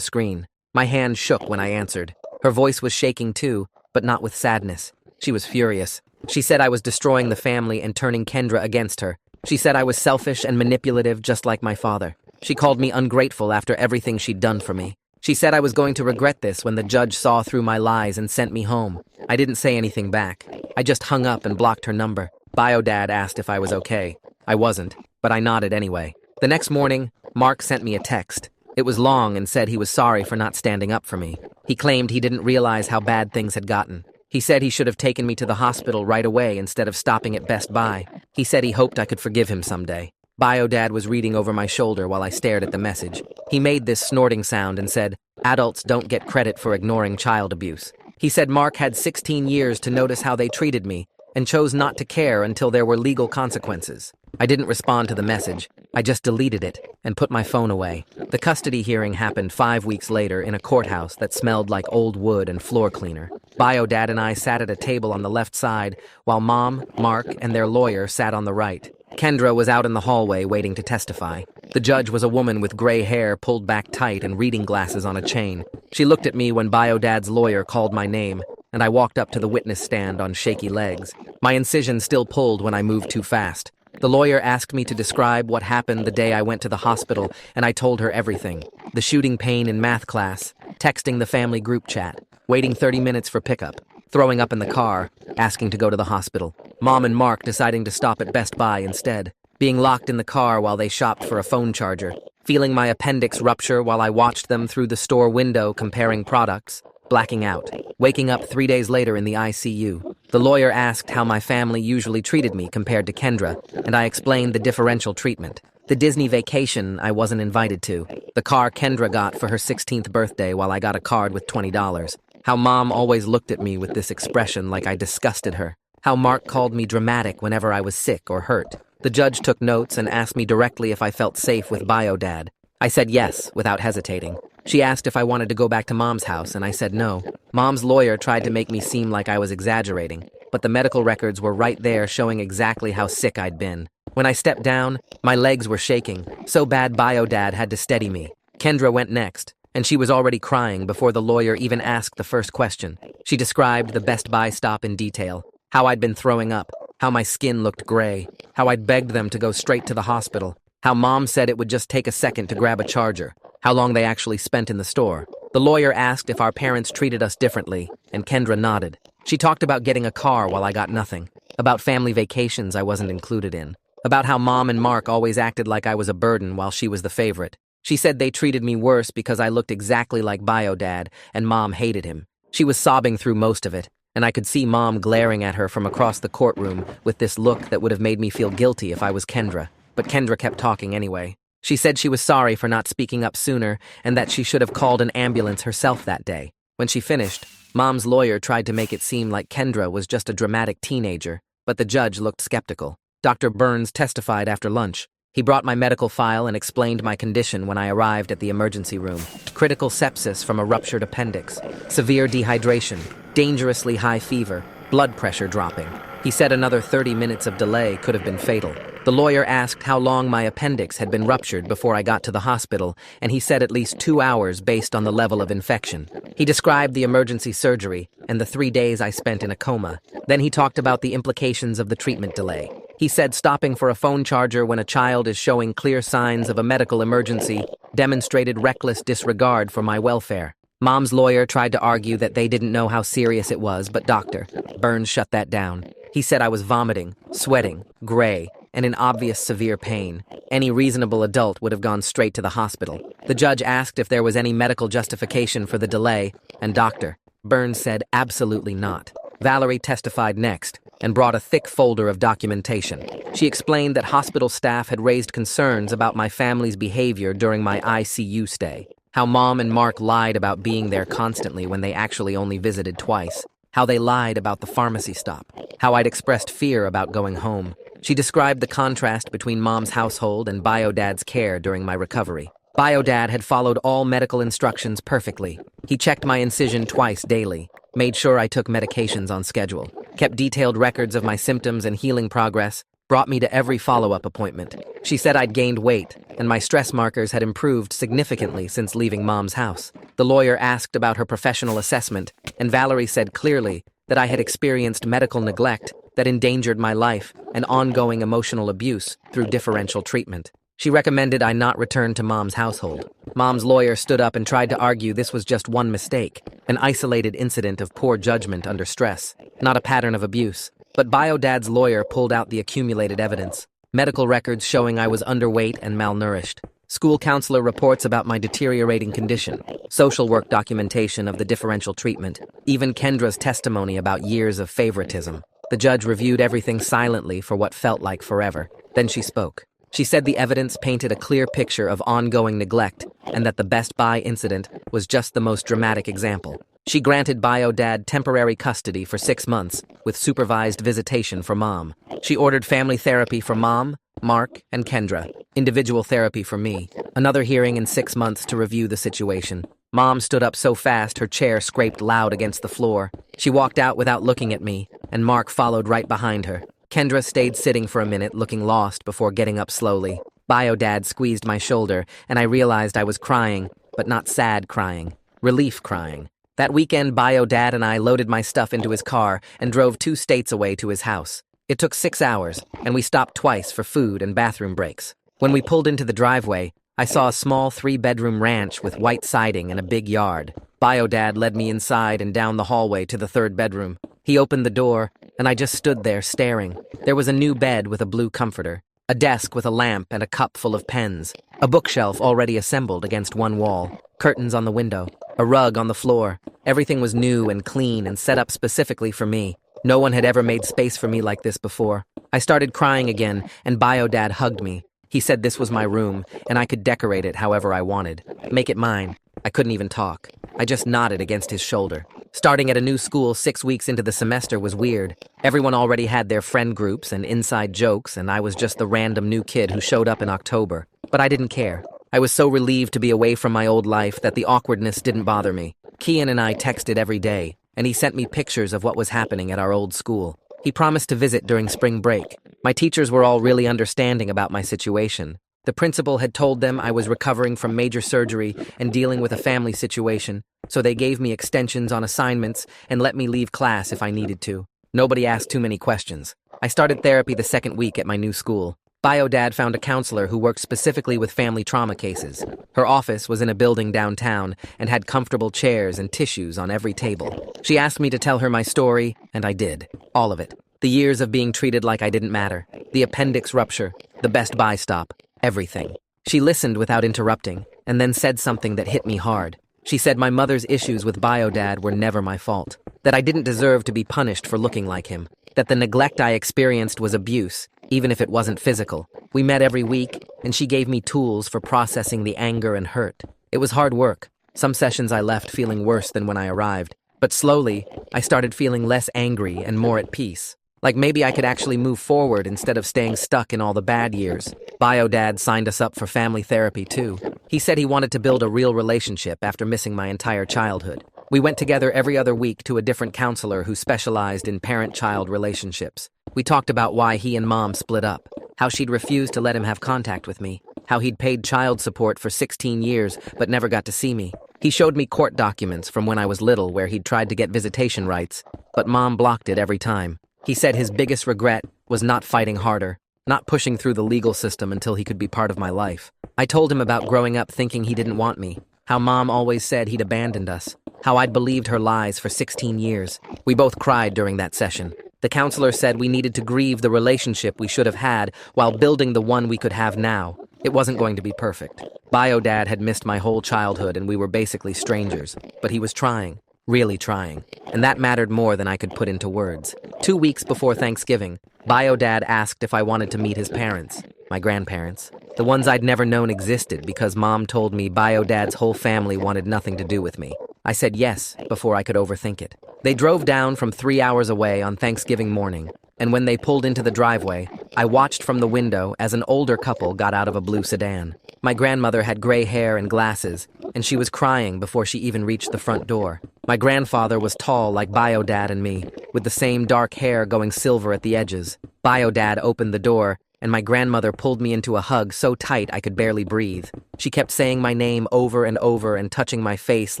screen. My hand shook when I answered. Her voice was shaking too, but not with sadness. She was furious. She said I was destroying the family and turning Kendra against her. She said I was selfish and manipulative just like my father. She called me ungrateful after everything she'd done for me. She said I was going to regret this when the judge saw through my lies and sent me home. I didn't say anything back. I just hung up and blocked her number. Bio-Dad asked if I was okay. I wasn't, but I nodded anyway. The next morning, Mark sent me a text. It was long and said he was sorry for not standing up for me. He claimed he didn't realize how bad things had gotten. He said he should have taken me to the hospital right away instead of stopping at Best Buy. He said he hoped I could forgive him someday. Bio-Dad was reading over my shoulder while I stared at the message. He made this snorting sound and said, "Adults don't get credit for ignoring child abuse." He said Mark had 16 years to notice how they treated me and chose not to care until there were legal consequences. I didn't respond to the message. I just deleted it and put my phone away. The custody hearing happened 5 weeks later in a courthouse that smelled like old wood and floor cleaner. Bio-Dad and I sat at a table on the left side, while Mom, Mark, and their lawyer sat on the right. Kendra was out in the hallway waiting to testify. The judge was a woman with gray hair pulled back tight and reading glasses on a chain. She looked at me when Bio-Dad's lawyer called my name, and I walked up to the witness stand on shaky legs. My incision still pulled when I moved too fast. The lawyer asked me to describe what happened the day I went to the hospital, and I told her everything. The shooting pain in math class, texting the family group chat, waiting 30 minutes for pickup, throwing up in the car, asking to go to the hospital, Mom and Mark deciding to stop at Best Buy instead, being locked in the car while they shopped for a phone charger, feeling my appendix rupture while I watched them through the store window comparing products, blacking out, waking up 3 days later in the ICU. The lawyer asked how my family usually treated me compared to Kendra, and I explained the differential treatment. The Disney vacation I wasn't invited to, the car Kendra got for her 16th birthday while I got a card with $20, how Mom always looked at me with this expression like I disgusted her, how Mark called me dramatic whenever I was sick or hurt. The judge took notes and asked me directly if I felt safe with Bio-Dad. I said yes, without hesitating. She asked if I wanted to go back to Mom's house, and I said no. Mom's lawyer tried to make me seem like I was exaggerating, but the medical records were right there showing exactly how sick I'd been. When I stepped down, my legs were shaking, so bad Bio-Dad had to steady me. Kendra went next, and she was already crying before the lawyer even asked the first question. She described the Best Buy stop in detail, how I'd been throwing up, how my skin looked gray, how I'd begged them to go straight to the hospital, how Mom said it would just take a second to grab a charger, how long they actually spent in the store. The lawyer asked if our parents treated us differently, and Kendra nodded. She talked about getting a car while I got nothing, about family vacations I wasn't included in, about how Mom and Mark always acted like I was a burden while she was the favorite. She said they treated me worse because I looked exactly like Bio-Dad, and Mom hated him. She was sobbing through most of it, and I could see Mom glaring at her from across the courtroom with this look that would have made me feel guilty if I was Kendra. But Kendra kept talking anyway. She said she was sorry for not speaking up sooner and that she should have called an ambulance herself that day. When she finished, Mom's lawyer tried to make it seem like Kendra was just a dramatic teenager, but the judge looked skeptical. Dr. Burns testified after lunch. He brought my medical file and explained my condition when I arrived at the emergency room. Critical sepsis from a ruptured appendix, severe dehydration, dangerously high fever, blood pressure dropping. He said another 30 minutes of delay could have been fatal. The lawyer asked how long my appendix had been ruptured before I got to the hospital, and he said at least 2 hours based on the level of infection. He described the emergency surgery and the 3 days I spent in a coma. Then he talked about the implications of the treatment delay. He said stopping for a phone charger when a child is showing clear signs of a medical emergency demonstrated reckless disregard for my welfare. Mom's lawyer tried to argue that they didn't know how serious it was, but Dr. Burns shut that down. He said I was vomiting, sweating, gray, and in obvious severe pain. Any reasonable adult would have gone straight to the hospital. The judge asked if there was any medical justification for the delay, and Dr. Burns said absolutely not. Valerie testified next and brought a thick folder of documentation. She explained that hospital staff had raised concerns about my family's behavior during my ICU stay, how Mom and Mark lied about being there constantly when they actually only visited twice, how they lied about the pharmacy stop, how I'd expressed fear about going home. She described the contrast between Mom's household and Bio-Dad's care during my recovery. Bio-dad had followed all medical instructions perfectly. He checked my incision twice daily, made sure I took medications on schedule, kept detailed records of my symptoms and healing progress, brought me to every follow-up appointment. She said I'd gained weight, and my stress markers had improved significantly since leaving Mom's house. The lawyer asked about her professional assessment, and Valerie said clearly that I had experienced medical neglect that endangered my life and ongoing emotional abuse through differential treatment. She recommended I not return to Mom's household. Mom's lawyer stood up and tried to argue this was just one mistake, an isolated incident of poor judgment under stress, not a pattern of abuse. But Bio-dad's lawyer pulled out the accumulated evidence. Medical records showing I was underweight and malnourished. School counselor reports about my deteriorating condition. Social work documentation of the differential treatment. Even Kendra's testimony about years of favoritism. The judge reviewed everything silently for what felt like forever. Then she spoke. She said the evidence painted a clear picture of ongoing neglect and that the Best Buy incident was just the most dramatic example. She granted Bio-dad temporary custody for 6 months with supervised visitation for Mom. She ordered family therapy for Mom, Mark, and Kendra, individual therapy for me, another hearing in 6 months to review the situation. Mom stood up so fast her chair scraped loud against the floor. She walked out without looking at me, and Mark followed right behind her. Kendra stayed sitting for a minute, looking lost before getting up slowly. Bio-dad squeezed my shoulder, and I realized I was crying, but not sad crying, relief crying. That weekend, Bio-dad and I loaded my stuff into his car and drove 2 states away to his house. It took 6 hours, and we stopped twice for food and bathroom breaks. When we pulled into the driveway, I saw a small 3-bedroom ranch with white siding and a big yard. Bio-dad led me inside and down the hallway to the 3rd bedroom. He opened the door, and I just stood there staring. There was a new bed with a blue comforter, a desk with a lamp and a cup full of pens, a bookshelf already assembled against one wall, curtains on the window, a rug on the floor. Everything was new and clean and set up specifically for me. No one had ever made space for me like this before. I started crying again, and Bio-dad hugged me. He said this was my room, and I could decorate it however I wanted. Make it mine. I couldn't even talk. I just nodded against his shoulder. Starting at a new school 6 weeks into the semester was weird. Everyone already had their friend groups and inside jokes, and I was just the random new kid who showed up in October. But I didn't care. I was so relieved to be away from my old life that the awkwardness didn't bother me. Kian and I texted every day, and he sent me pictures of what was happening at our old school. He promised to visit during spring break. My teachers were all really understanding about my situation. The principal had told them I was recovering from major surgery and dealing with a family situation, so they gave me extensions on assignments and let me leave class if I needed to. Nobody asked too many questions. I started therapy the 2nd week at my new school. Bio-dad found a counselor who worked specifically with family trauma cases. Her office was in a building downtown and had comfortable chairs and tissues on every table. She asked me to tell her my story, and I did. All of it. The years of being treated like I didn't matter. The appendix rupture. The Best Buy stop. Everything. She listened without interrupting, and then said something that hit me hard. She said my mother's issues with Bio-dad were never my fault. That I didn't deserve to be punished for looking like him. That the neglect I experienced was abuse, even if it wasn't physical. We met every week, and she gave me tools for processing the anger and hurt. It was hard work. Some sessions I left feeling worse than when I arrived. But slowly, I started feeling less angry and more at peace. Like maybe I could actually move forward instead of staying stuck in all the bad years. Bio-dad signed us up for family therapy too. He said he wanted to build a real relationship after missing my entire childhood. We went together every other week to a different counselor who specialized in parent-child relationships. We talked about why he and Mom split up, how she'd refused to let him have contact with me, how he'd paid child support for 16 years but never got to see me. He showed me court documents from when I was little where he'd tried to get visitation rights, but Mom blocked it every time. He said his biggest regret was not fighting harder, not pushing through the legal system until he could be part of my life. I told him about growing up thinking he didn't want me, how Mom always said he'd abandoned us, how I'd believed her lies for 16 years. We both cried during that session. The counselor said we needed to grieve the relationship we should have had while building the one we could have now. It wasn't going to be perfect. Bio-dad had missed my whole childhood and we were basically strangers, but he was trying. Really trying, and that mattered more than I could put into words. 2 weeks before Thanksgiving, Bio-dad asked if I wanted to meet his parents, my grandparents, the ones I'd never known existed because Mom told me Bio-dad's whole family wanted nothing to do with me. I said yes before I could overthink it. They drove down from 3 hours away on Thanksgiving morning. and when they pulled into the driveway, I watched from the window as an older couple got out of a blue sedan. My grandmother had gray hair and glasses, and she was crying before she even reached the front door. My grandfather was tall like Bio-Dad and me, with the same dark hair going silver at the edges. Bio-Dad opened the door, and my grandmother pulled me into a hug so tight I could barely breathe. She kept saying my name over and over and touching my face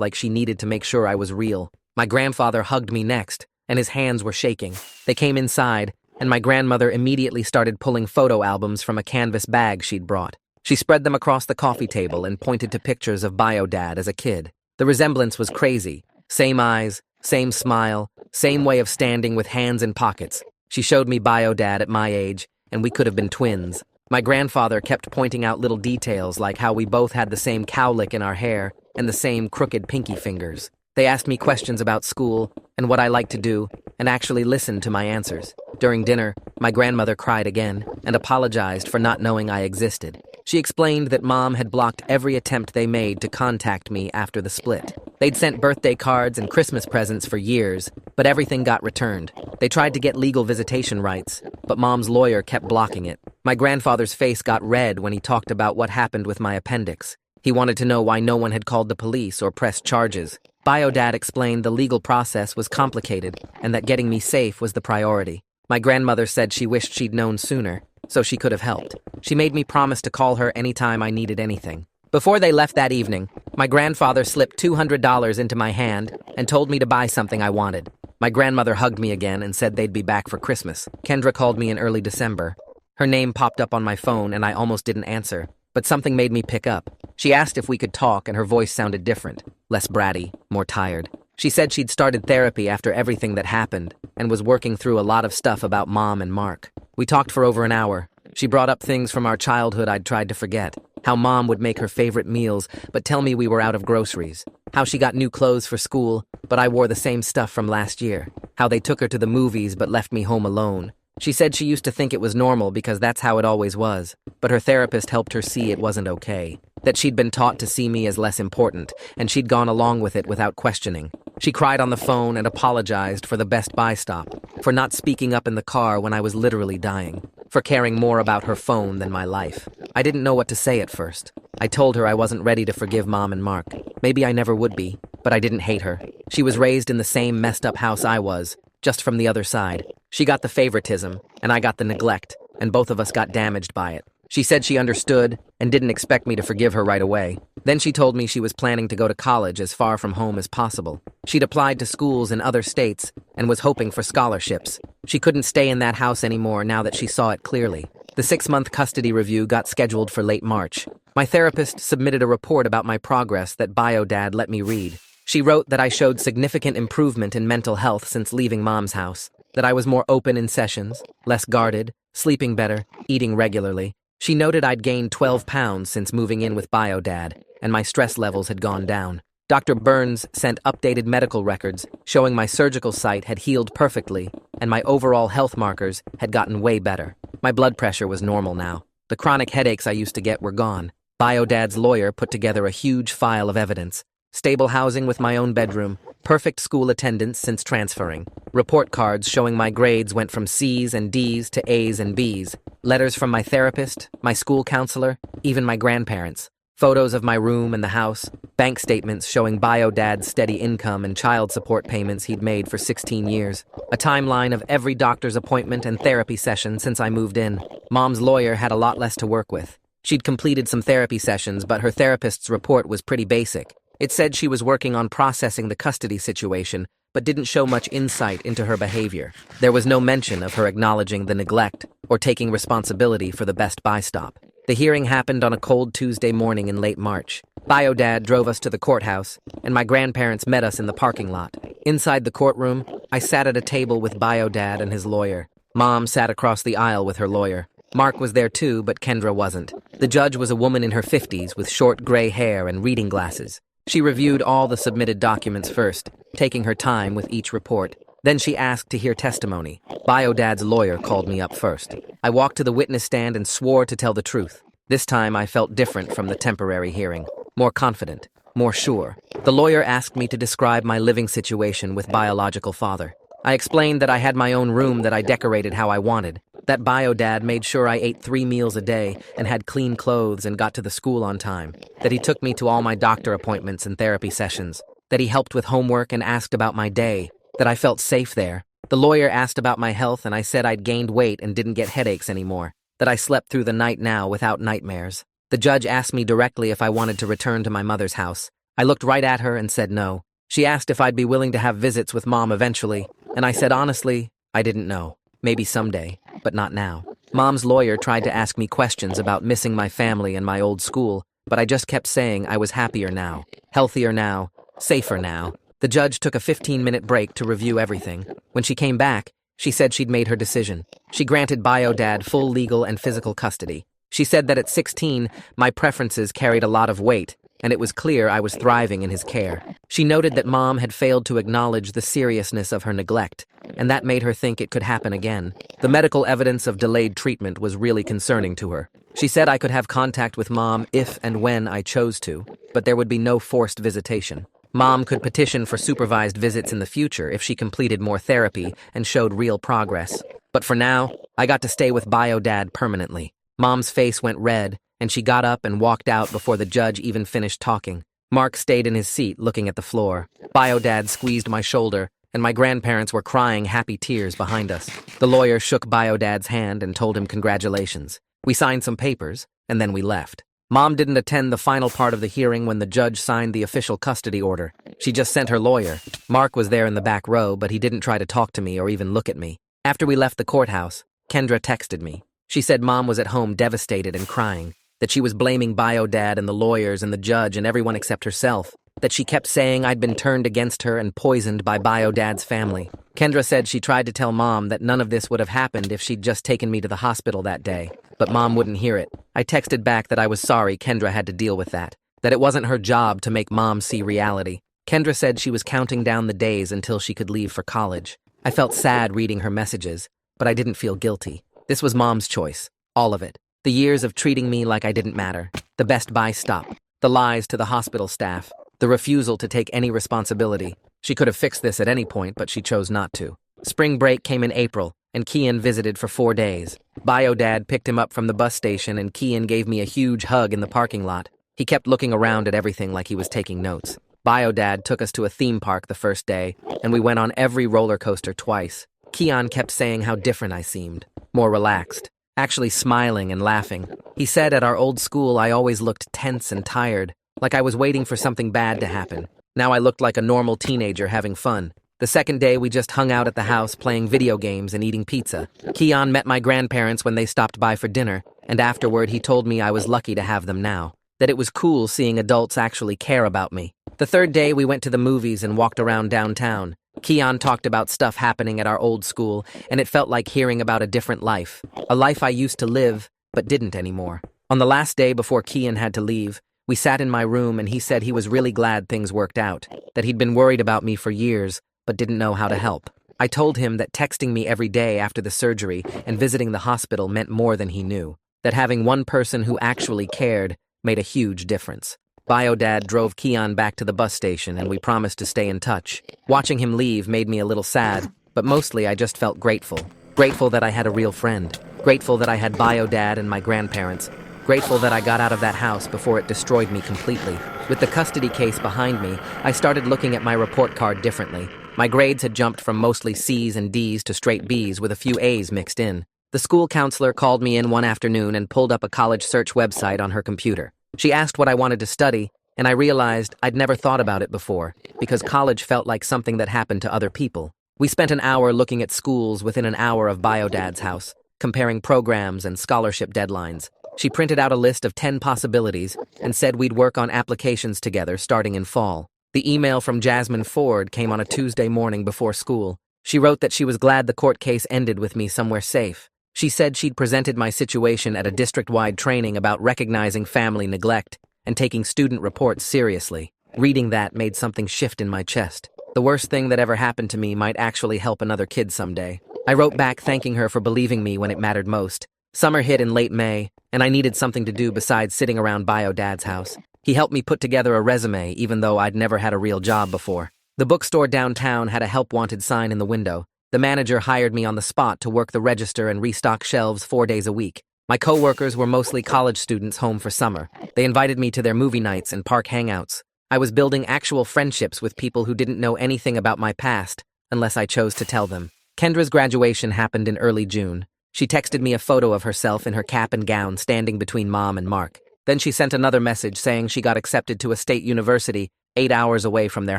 like she needed to make sure I was real. My grandfather hugged me next, and his hands were shaking. They came inside, and my grandmother immediately started pulling photo albums from a canvas bag she'd brought. She spread them across the coffee table and pointed to pictures of Bio-Dad as a kid. The resemblance was crazy. Same eyes, same smile, same way of standing with hands in pockets. She showed me Bio-Dad at my age, and we could have been twins. My grandfather kept pointing out little details like how we both had the same cowlick in our hair and the same crooked pinky fingers. They asked me questions about school and what I liked to do, and actually listened to my answers. During dinner, my grandmother cried again and apologized for not knowing I existed. She explained that Mom had blocked every attempt they made to contact me after the split. They'd sent birthday cards and Christmas presents for years, but everything got returned. They tried to get legal visitation rights, but Mom's lawyer kept blocking it. My grandfather's face got red when he talked about what happened with my appendix. He wanted to know why no one had called the police or pressed charges. Bio-Dad explained the legal process was complicated and that getting me safe was the priority. My grandmother said she wished she'd known sooner, so she could have helped. She made me promise to call her anytime I needed anything. Before they left that evening, my grandfather slipped $200 into my hand and told me to buy something I wanted. My grandmother hugged me again and said they'd be back for Christmas. Kendra called me in early December. Her name popped up on my phone and I almost didn't answer, but something made me pick up. She asked if we could talk and her voice sounded different, less bratty, more tired. She said she'd started therapy after everything that happened and was working through a lot of stuff about Mom and Mark. We talked for over an hour. She brought up things from our childhood I'd tried to forget. How Mom would make her favorite meals, but tell me we were out of groceries. How she got new clothes for school, but I wore the same stuff from last year. How they took her to the movies but left me home alone. She said she used to think it was normal because that's how it always was, but her therapist helped her see it wasn't okay. That she'd been taught to see me as less important, and she'd gone along with it without questioning. She cried on the phone and apologized for the Best Buy stop, for not speaking up in the car when I was literally dying, for caring more about her phone than my life. I didn't know what to say at first. I told her I wasn't ready to forgive Mom and Mark. Maybe I never would be, but I didn't hate her. She was raised in the same messed up house I was, just from the other side. She got the favoritism, and I got the neglect, and both of us got damaged by it. She said she understood and didn't expect me to forgive her right away. Then she told me she was planning to go to college as far from home as possible. She'd applied to schools in other states and was hoping for scholarships. She couldn't stay in that house anymore now that she saw it clearly. The 6-month custody review got scheduled for late March. My therapist submitted a report about my progress that Bio-Dad let me read. She wrote that I showed significant improvement in mental health since leaving Mom's house, that I was more open in sessions, less guarded, sleeping better, eating regularly. She noted I'd gained 12 pounds since moving in with Bio-Dad, and my stress levels had gone down. Dr. Burns sent updated medical records showing my surgical site had healed perfectly, and my overall health markers had gotten way better. My blood pressure was normal now. The chronic headaches I used to get were gone. Bio-Dad's lawyer put together a huge file of evidence. Stable housing with my own bedroom, perfect school attendance since transferring, report cards showing my grades went from C's and D's to A's and B's, letters from my therapist, my school counselor, even my grandparents, photos of my room and the house, bank statements showing Bio-Dad's steady income and child support payments he'd made for 16 years, a timeline of every doctor's appointment and therapy session since I moved in. Mom's lawyer had a lot less to work with. She'd completed some therapy sessions, but her therapist's report was pretty basic. It said she was working on processing the custody situation, but didn't show much insight into her behavior. There was no mention of her acknowledging the neglect or taking responsibility for the Best Buy stop. The hearing happened on a cold Tuesday morning in late March. Bio-Dad drove us to the courthouse, and my grandparents met us in the parking lot. Inside the courtroom, I sat at a table with Bio-Dad and his lawyer. Mom sat across the aisle with her lawyer. Mark was there too, but Kendra wasn't. The judge was a woman in her 50s with short gray hair and reading glasses. She reviewed all the submitted documents first, taking her time with each report. Then she asked to hear testimony. Bio-Dad's lawyer called me up first. I walked to the witness stand and swore to tell the truth. This time I felt different from the temporary hearing, more confident, more sure. The lawyer asked me to describe my living situation with biological father. I explained that I had my own room that I decorated how I wanted, that bio dad made sure I ate 3 meals a day and had clean clothes and got to the school on time, that he took me to all my doctor appointments and therapy sessions, that he helped with homework and asked about my day, that I felt safe there. The lawyer asked about my health and I said I'd gained weight and didn't get headaches anymore, that I slept through the night now without nightmares. The judge asked me directly if I wanted to return to my mother's house. I looked right at her and said no. She asked if I'd be willing to have visits with Mom eventually, and I said honestly, I didn't know. Maybe someday, but not now. Mom's lawyer tried to ask me questions about missing my family and my old school, but I just kept saying I was happier now, healthier now, safer now. The judge took a 15-minute break to review everything. When she came back, she said she'd made her decision. She granted bio dad full legal and physical custody. She said that at 16, my preferences carried a lot of weight, and it was clear I was thriving in his care. She noted that Mom had failed to acknowledge the seriousness of her neglect, and that made her think it could happen again. The medical evidence of delayed treatment was really concerning to her. She said I could have contact with Mom if and when I chose to, but there would be no forced visitation. Mom could petition for supervised visits in the future if she completed more therapy and showed real progress. But for now, I got to stay with bio dad permanently. Mom's face went red, and she got up and walked out before the judge even finished talking. Mark stayed in his seat looking at the floor. Bio dad squeezed my shoulder, and my grandparents were crying happy tears behind us. The lawyer shook bio dad's hand and told him congratulations. We signed some papers, and then we left. Mom didn't attend the final part of the hearing when the judge signed the official custody order. She just sent her lawyer. Mark was there in the back row, but he didn't try to talk to me or even look at me. After we left the courthouse, Kendra texted me. She said Mom was at home devastated and crying, that she was blaming bio dad and the lawyers and the judge and everyone except herself, that she kept saying I'd been turned against her and poisoned by bio dad's family. Kendra said she tried to tell Mom that none of this would have happened if she'd just taken me to the hospital that day, but Mom wouldn't hear it. I texted back that I was sorry Kendra had to deal with that it wasn't her job to make Mom see reality. Kendra said she was counting down the days until she could leave for college. I felt sad reading her messages, but I didn't feel guilty. This was Mom's choice, all of it. The years of treating me like I didn't matter, the Best Buy stop, the lies to the hospital staff, the refusal to take any responsibility. She could have fixed this at any point, but she chose not to. Spring break came in April, and Kian visited for 4 days. Bio dad picked him up from the bus station, and Kian gave me a huge hug in the parking lot. He kept looking around at everything like he was taking notes. Bio dad took us to a theme park the first day, and we went on every roller coaster twice. Kian kept saying how different I seemed, more relaxed, actually smiling and laughing. He said at our old school I always looked tense and tired, like I was waiting for something bad to happen. Now I looked like a normal teenager having fun. The second day we just hung out at the house playing video games and eating pizza. Kian met my grandparents when they stopped by for dinner, and afterward he told me I was lucky to have them now, that it was cool seeing adults actually care about me. The third day we went to the movies and walked around downtown. Kian talked about stuff happening at our old school, and it felt like hearing about a different life. A life I used to live, but didn't anymore. On the last day before Kian had to leave, we sat in my room and he said he was really glad things worked out, that he'd been worried about me for years, but didn't know how to help. I told him that texting me every day after the surgery and visiting the hospital meant more than he knew, that having one person who actually cared made a huge difference. Bio dad drove Kian back to the bus station and we promised to stay in touch. Watching him leave made me a little sad, but mostly I just felt grateful. Grateful that I had a real friend. Grateful that I had bio dad and my grandparents. Grateful that I got out of that house before it destroyed me completely. With the custody case behind me, I started looking at my report card differently. My grades had jumped from mostly C's and D's to straight B's with a few A's mixed in. The school counselor called me in one afternoon and pulled up a college search website on her computer. She asked what I wanted to study, and I realized I'd never thought about it before, because college felt like something that happened to other people. We spent an hour looking at schools within an hour of bio dad's house, comparing programs and scholarship deadlines. She printed out a list of 10 possibilities and said we'd work on applications together starting in fall. The email from Jasmine Ford came on a Tuesday morning before school. She wrote that she was glad the court case ended with me somewhere safe. She said she'd presented my situation at a district-wide training about recognizing family neglect and taking student reports seriously. Reading that made something shift in my chest. The worst thing that ever happened to me might actually help another kid someday. I wrote back thanking her for believing me when it mattered most. Summer hit in late May, and I needed something to do besides sitting around bio dad's house. He helped me put together a resume, even though I'd never had a real job before. The bookstore downtown had a help wanted sign in the window. The manager hired me on the spot to work the register and restock shelves 4 days a week. My coworkers were mostly college students home for summer. They invited me to their movie nights and park hangouts. I was building actual friendships with people who didn't know anything about my past, unless I chose to tell them. Kendra's graduation happened in early June. She texted me a photo of herself in her cap and gown standing between Mom and Mark. Then she sent another message saying she got accepted to a state university 8 hours away from their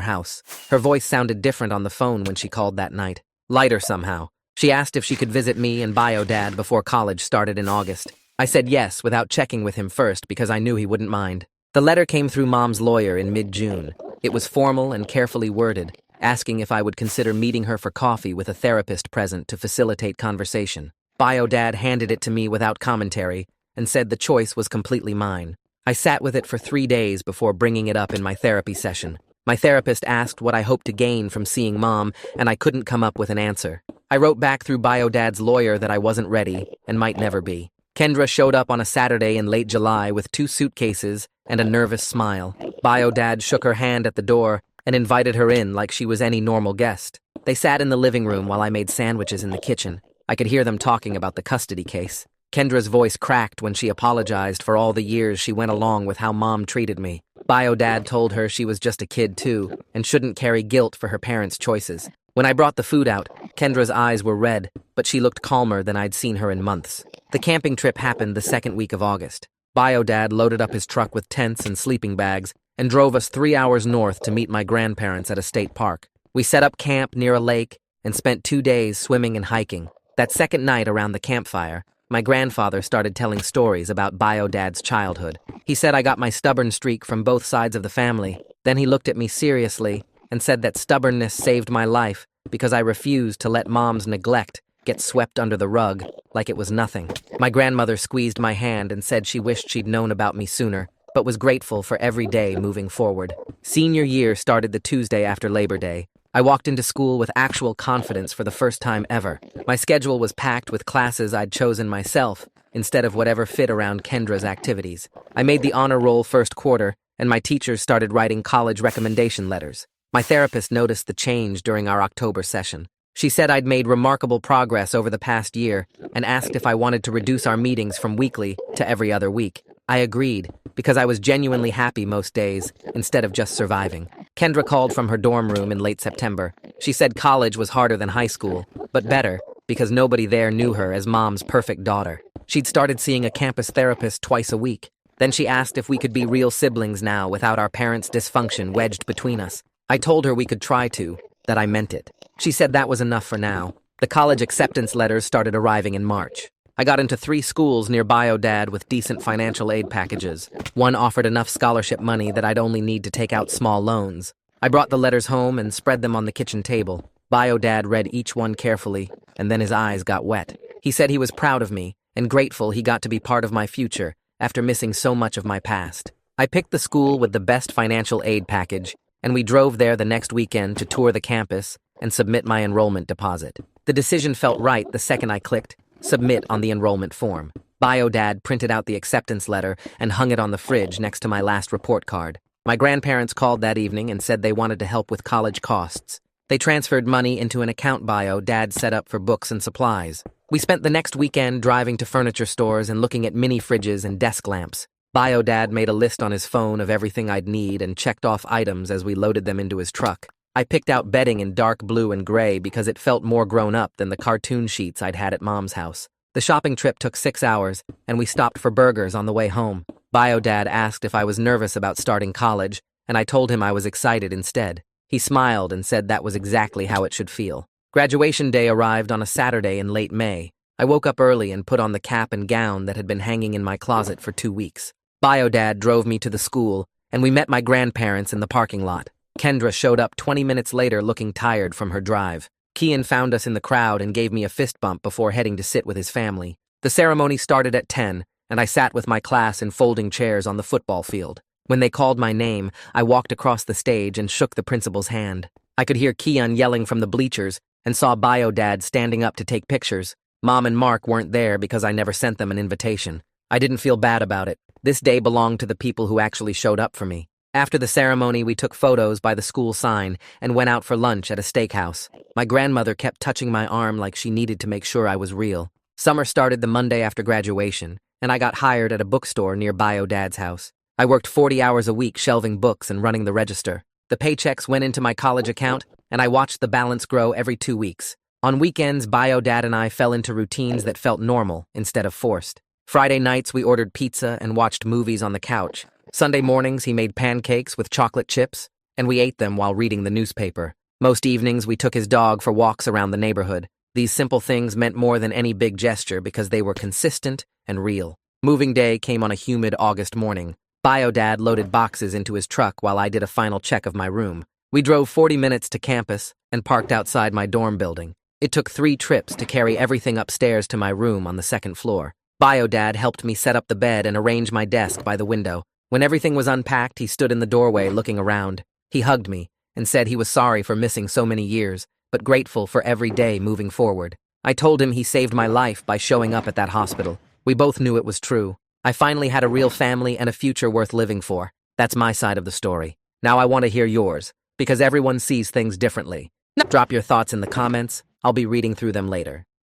house. Her voice sounded different on the phone when she called that night. Lighter somehow. She asked if she could visit me and Bio Dad before college started in August. I said yes without checking with him first because I knew he wouldn't mind. The letter came through Mom's lawyer in mid-June. It was formal and carefully worded, asking if I would consider meeting her for coffee with a therapist present to facilitate conversation. Bio Dad handed it to me without commentary and said the choice was completely mine. I sat with it for 3 days before bringing it up in my therapy session. My therapist asked what I hoped to gain from seeing Mom, and I couldn't come up with an answer. I wrote back through Bio Dad's lawyer that I wasn't ready and might never be. Kendra showed up on a Saturday in late July with 2 suitcases and a nervous smile. Bio Dad shook her hand at the door and invited her in like she was any normal guest. They sat in the living room while I made sandwiches in the kitchen. I could hear them talking about the custody case. Kendra's voice cracked when she apologized for all the years she went along with how Mom treated me. Bio Dad told her she was just a kid too and shouldn't carry guilt for her parents' choices. When I brought the food out, Kendra's eyes were red, but she looked calmer than I'd seen her in months. The camping trip happened the second week of August. Bio Dad loaded up his truck with tents and sleeping bags and drove us 3 hours north to meet my grandparents at a state park. We set up camp near a lake and spent 2 days swimming and hiking. That second night around the campfire, my grandfather started telling stories about Bio Dad's childhood. He said I got my stubborn streak from both sides of the family. Then he looked at me seriously and said that stubbornness saved my life because I refused to let Mom's neglect get swept under the rug like it was nothing. My grandmother squeezed my hand and said she wished she'd known about me sooner, but was grateful for every day moving forward. Senior year started the Tuesday after Labor Day. I walked into school with actual confidence for the first time ever. My schedule was packed with classes I'd chosen myself, instead of whatever fit around Kendra's activities. I made the honor roll first quarter, and my teachers started writing college recommendation letters. My therapist noticed the change during our October session. She said I'd made remarkable progress over the past year and asked if I wanted to reduce our meetings from weekly to every other week. I agreed, because I was genuinely happy most days, instead of just surviving. Kendra called from her dorm room in late September. She said college was harder than high school, but better, because nobody there knew her as Mom's perfect daughter. She'd started seeing a campus therapist twice a week. Then she asked if we could be real siblings now without our parents' dysfunction wedged between us. I told her we could try to, that I meant it. She said that was enough for now. The college acceptance letters started arriving in March. I got into 3 schools near Bio Dad with decent financial aid packages. One offered enough scholarship money that I'd only need to take out small loans. I brought the letters home and spread them on the kitchen table. Bio Dad read each one carefully, and then his eyes got wet. He said he was proud of me and grateful he got to be part of my future after missing so much of my past. I picked the school with the best financial aid package, and we drove there the next weekend to tour the campus and submit my enrollment deposit. The decision felt right the second I clicked submit on the enrollment form. Bio Dad printed out the acceptance letter and hung it on the fridge next to my last report card. My grandparents called that evening and said they wanted to help with college costs. They transferred money into an account Bio Dad set up for books and supplies. We spent the next weekend driving to furniture stores and looking at mini fridges and desk lamps. Bio Dad made a list on his phone of everything I'd need and checked off items as we loaded them into his truck. I picked out bedding in dark blue and gray because it felt more grown up than the cartoon sheets I'd had at Mom's house. The shopping trip took 6 hours, and we stopped for burgers on the way home. Bio Dad asked if I was nervous about starting college, and I told him I was excited instead. He smiled and said that was exactly how it should feel. Graduation day arrived on a Saturday in late May. I woke up early and put on the cap and gown that had been hanging in my closet for 2 weeks. Bio Dad drove me to the school, and we met my grandparents in the parking lot. Kendra showed up 20 minutes later looking tired from her drive. Kian found us in the crowd and gave me a fist bump before heading to sit with his family. The ceremony started at 10, and I sat with my class in folding chairs on the football field. When they called my name, I walked across the stage and shook the principal's hand. I could hear Kian yelling from the bleachers and saw Bio Dad standing up to take pictures. Mom and Mark weren't there because I never sent them an invitation. I didn't feel bad about it. This day belonged to the people who actually showed up for me. After the ceremony, we took photos by the school sign and went out for lunch at a steakhouse. My grandmother kept touching my arm like she needed to make sure I was real. Summer started the Monday after graduation, and I got hired at a bookstore near Bio Dad's house. I worked 40 hours a week shelving books and running the register. The paychecks went into my college account, and I watched the balance grow every 2 weeks. On weekends, Bio Dad and I fell into routines that felt normal instead of forced. Friday nights, we ordered pizza and watched movies on the couch. Sunday mornings, he made pancakes with chocolate chips, and we ate them while reading the newspaper. Most evenings, we took his dog for walks around the neighborhood. These simple things meant more than any big gesture because they were consistent and real. Moving day came on a humid August morning. Bio Dad loaded boxes into his truck while I did a final check of my room. We drove 40 minutes to campus and parked outside my dorm building. It took 3 trips to carry everything upstairs to my room on the 2nd floor. Bio Dad helped me set up the bed and arrange my desk by the window. When everything was unpacked, he stood in the doorway looking around. He hugged me and said he was sorry for missing so many years, but grateful for every day moving forward. I told him he saved my life by showing up at that hospital. We both knew it was true. I finally had a real family and a future worth living for. That's my side of the story. Now I want to hear yours, because everyone sees things differently. Drop your thoughts in the comments. I'll be reading through them later.